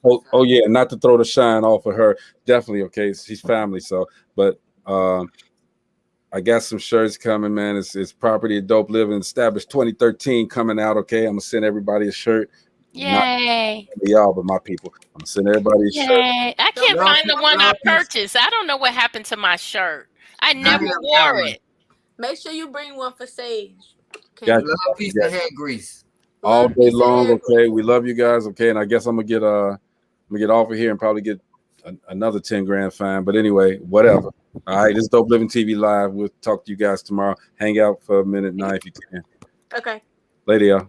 Oh yeah, not to throw the shine off of her. Definitely okay. She's family, so but I got some shirts coming, man. It's property of Dope Living, established 2013, coming out. Okay, I'm gonna send everybody a shirt. Yay! Not y'all, but my people. I'm gonna send everybody a shirt. I can't find the one I purchased. I don't know what happened to my shirt. I never wore it. Make sure you bring one for Sage. Love piece of head grease. All day long, okay. We love you guys, okay. And I guess I'm gonna get off of here and probably get another 10 grand fine. But anyway, whatever. All right, this is Dope Living TV Live. We'll talk to you guys tomorrow. Hang out for a minute now if you can. Okay. Later, y'all.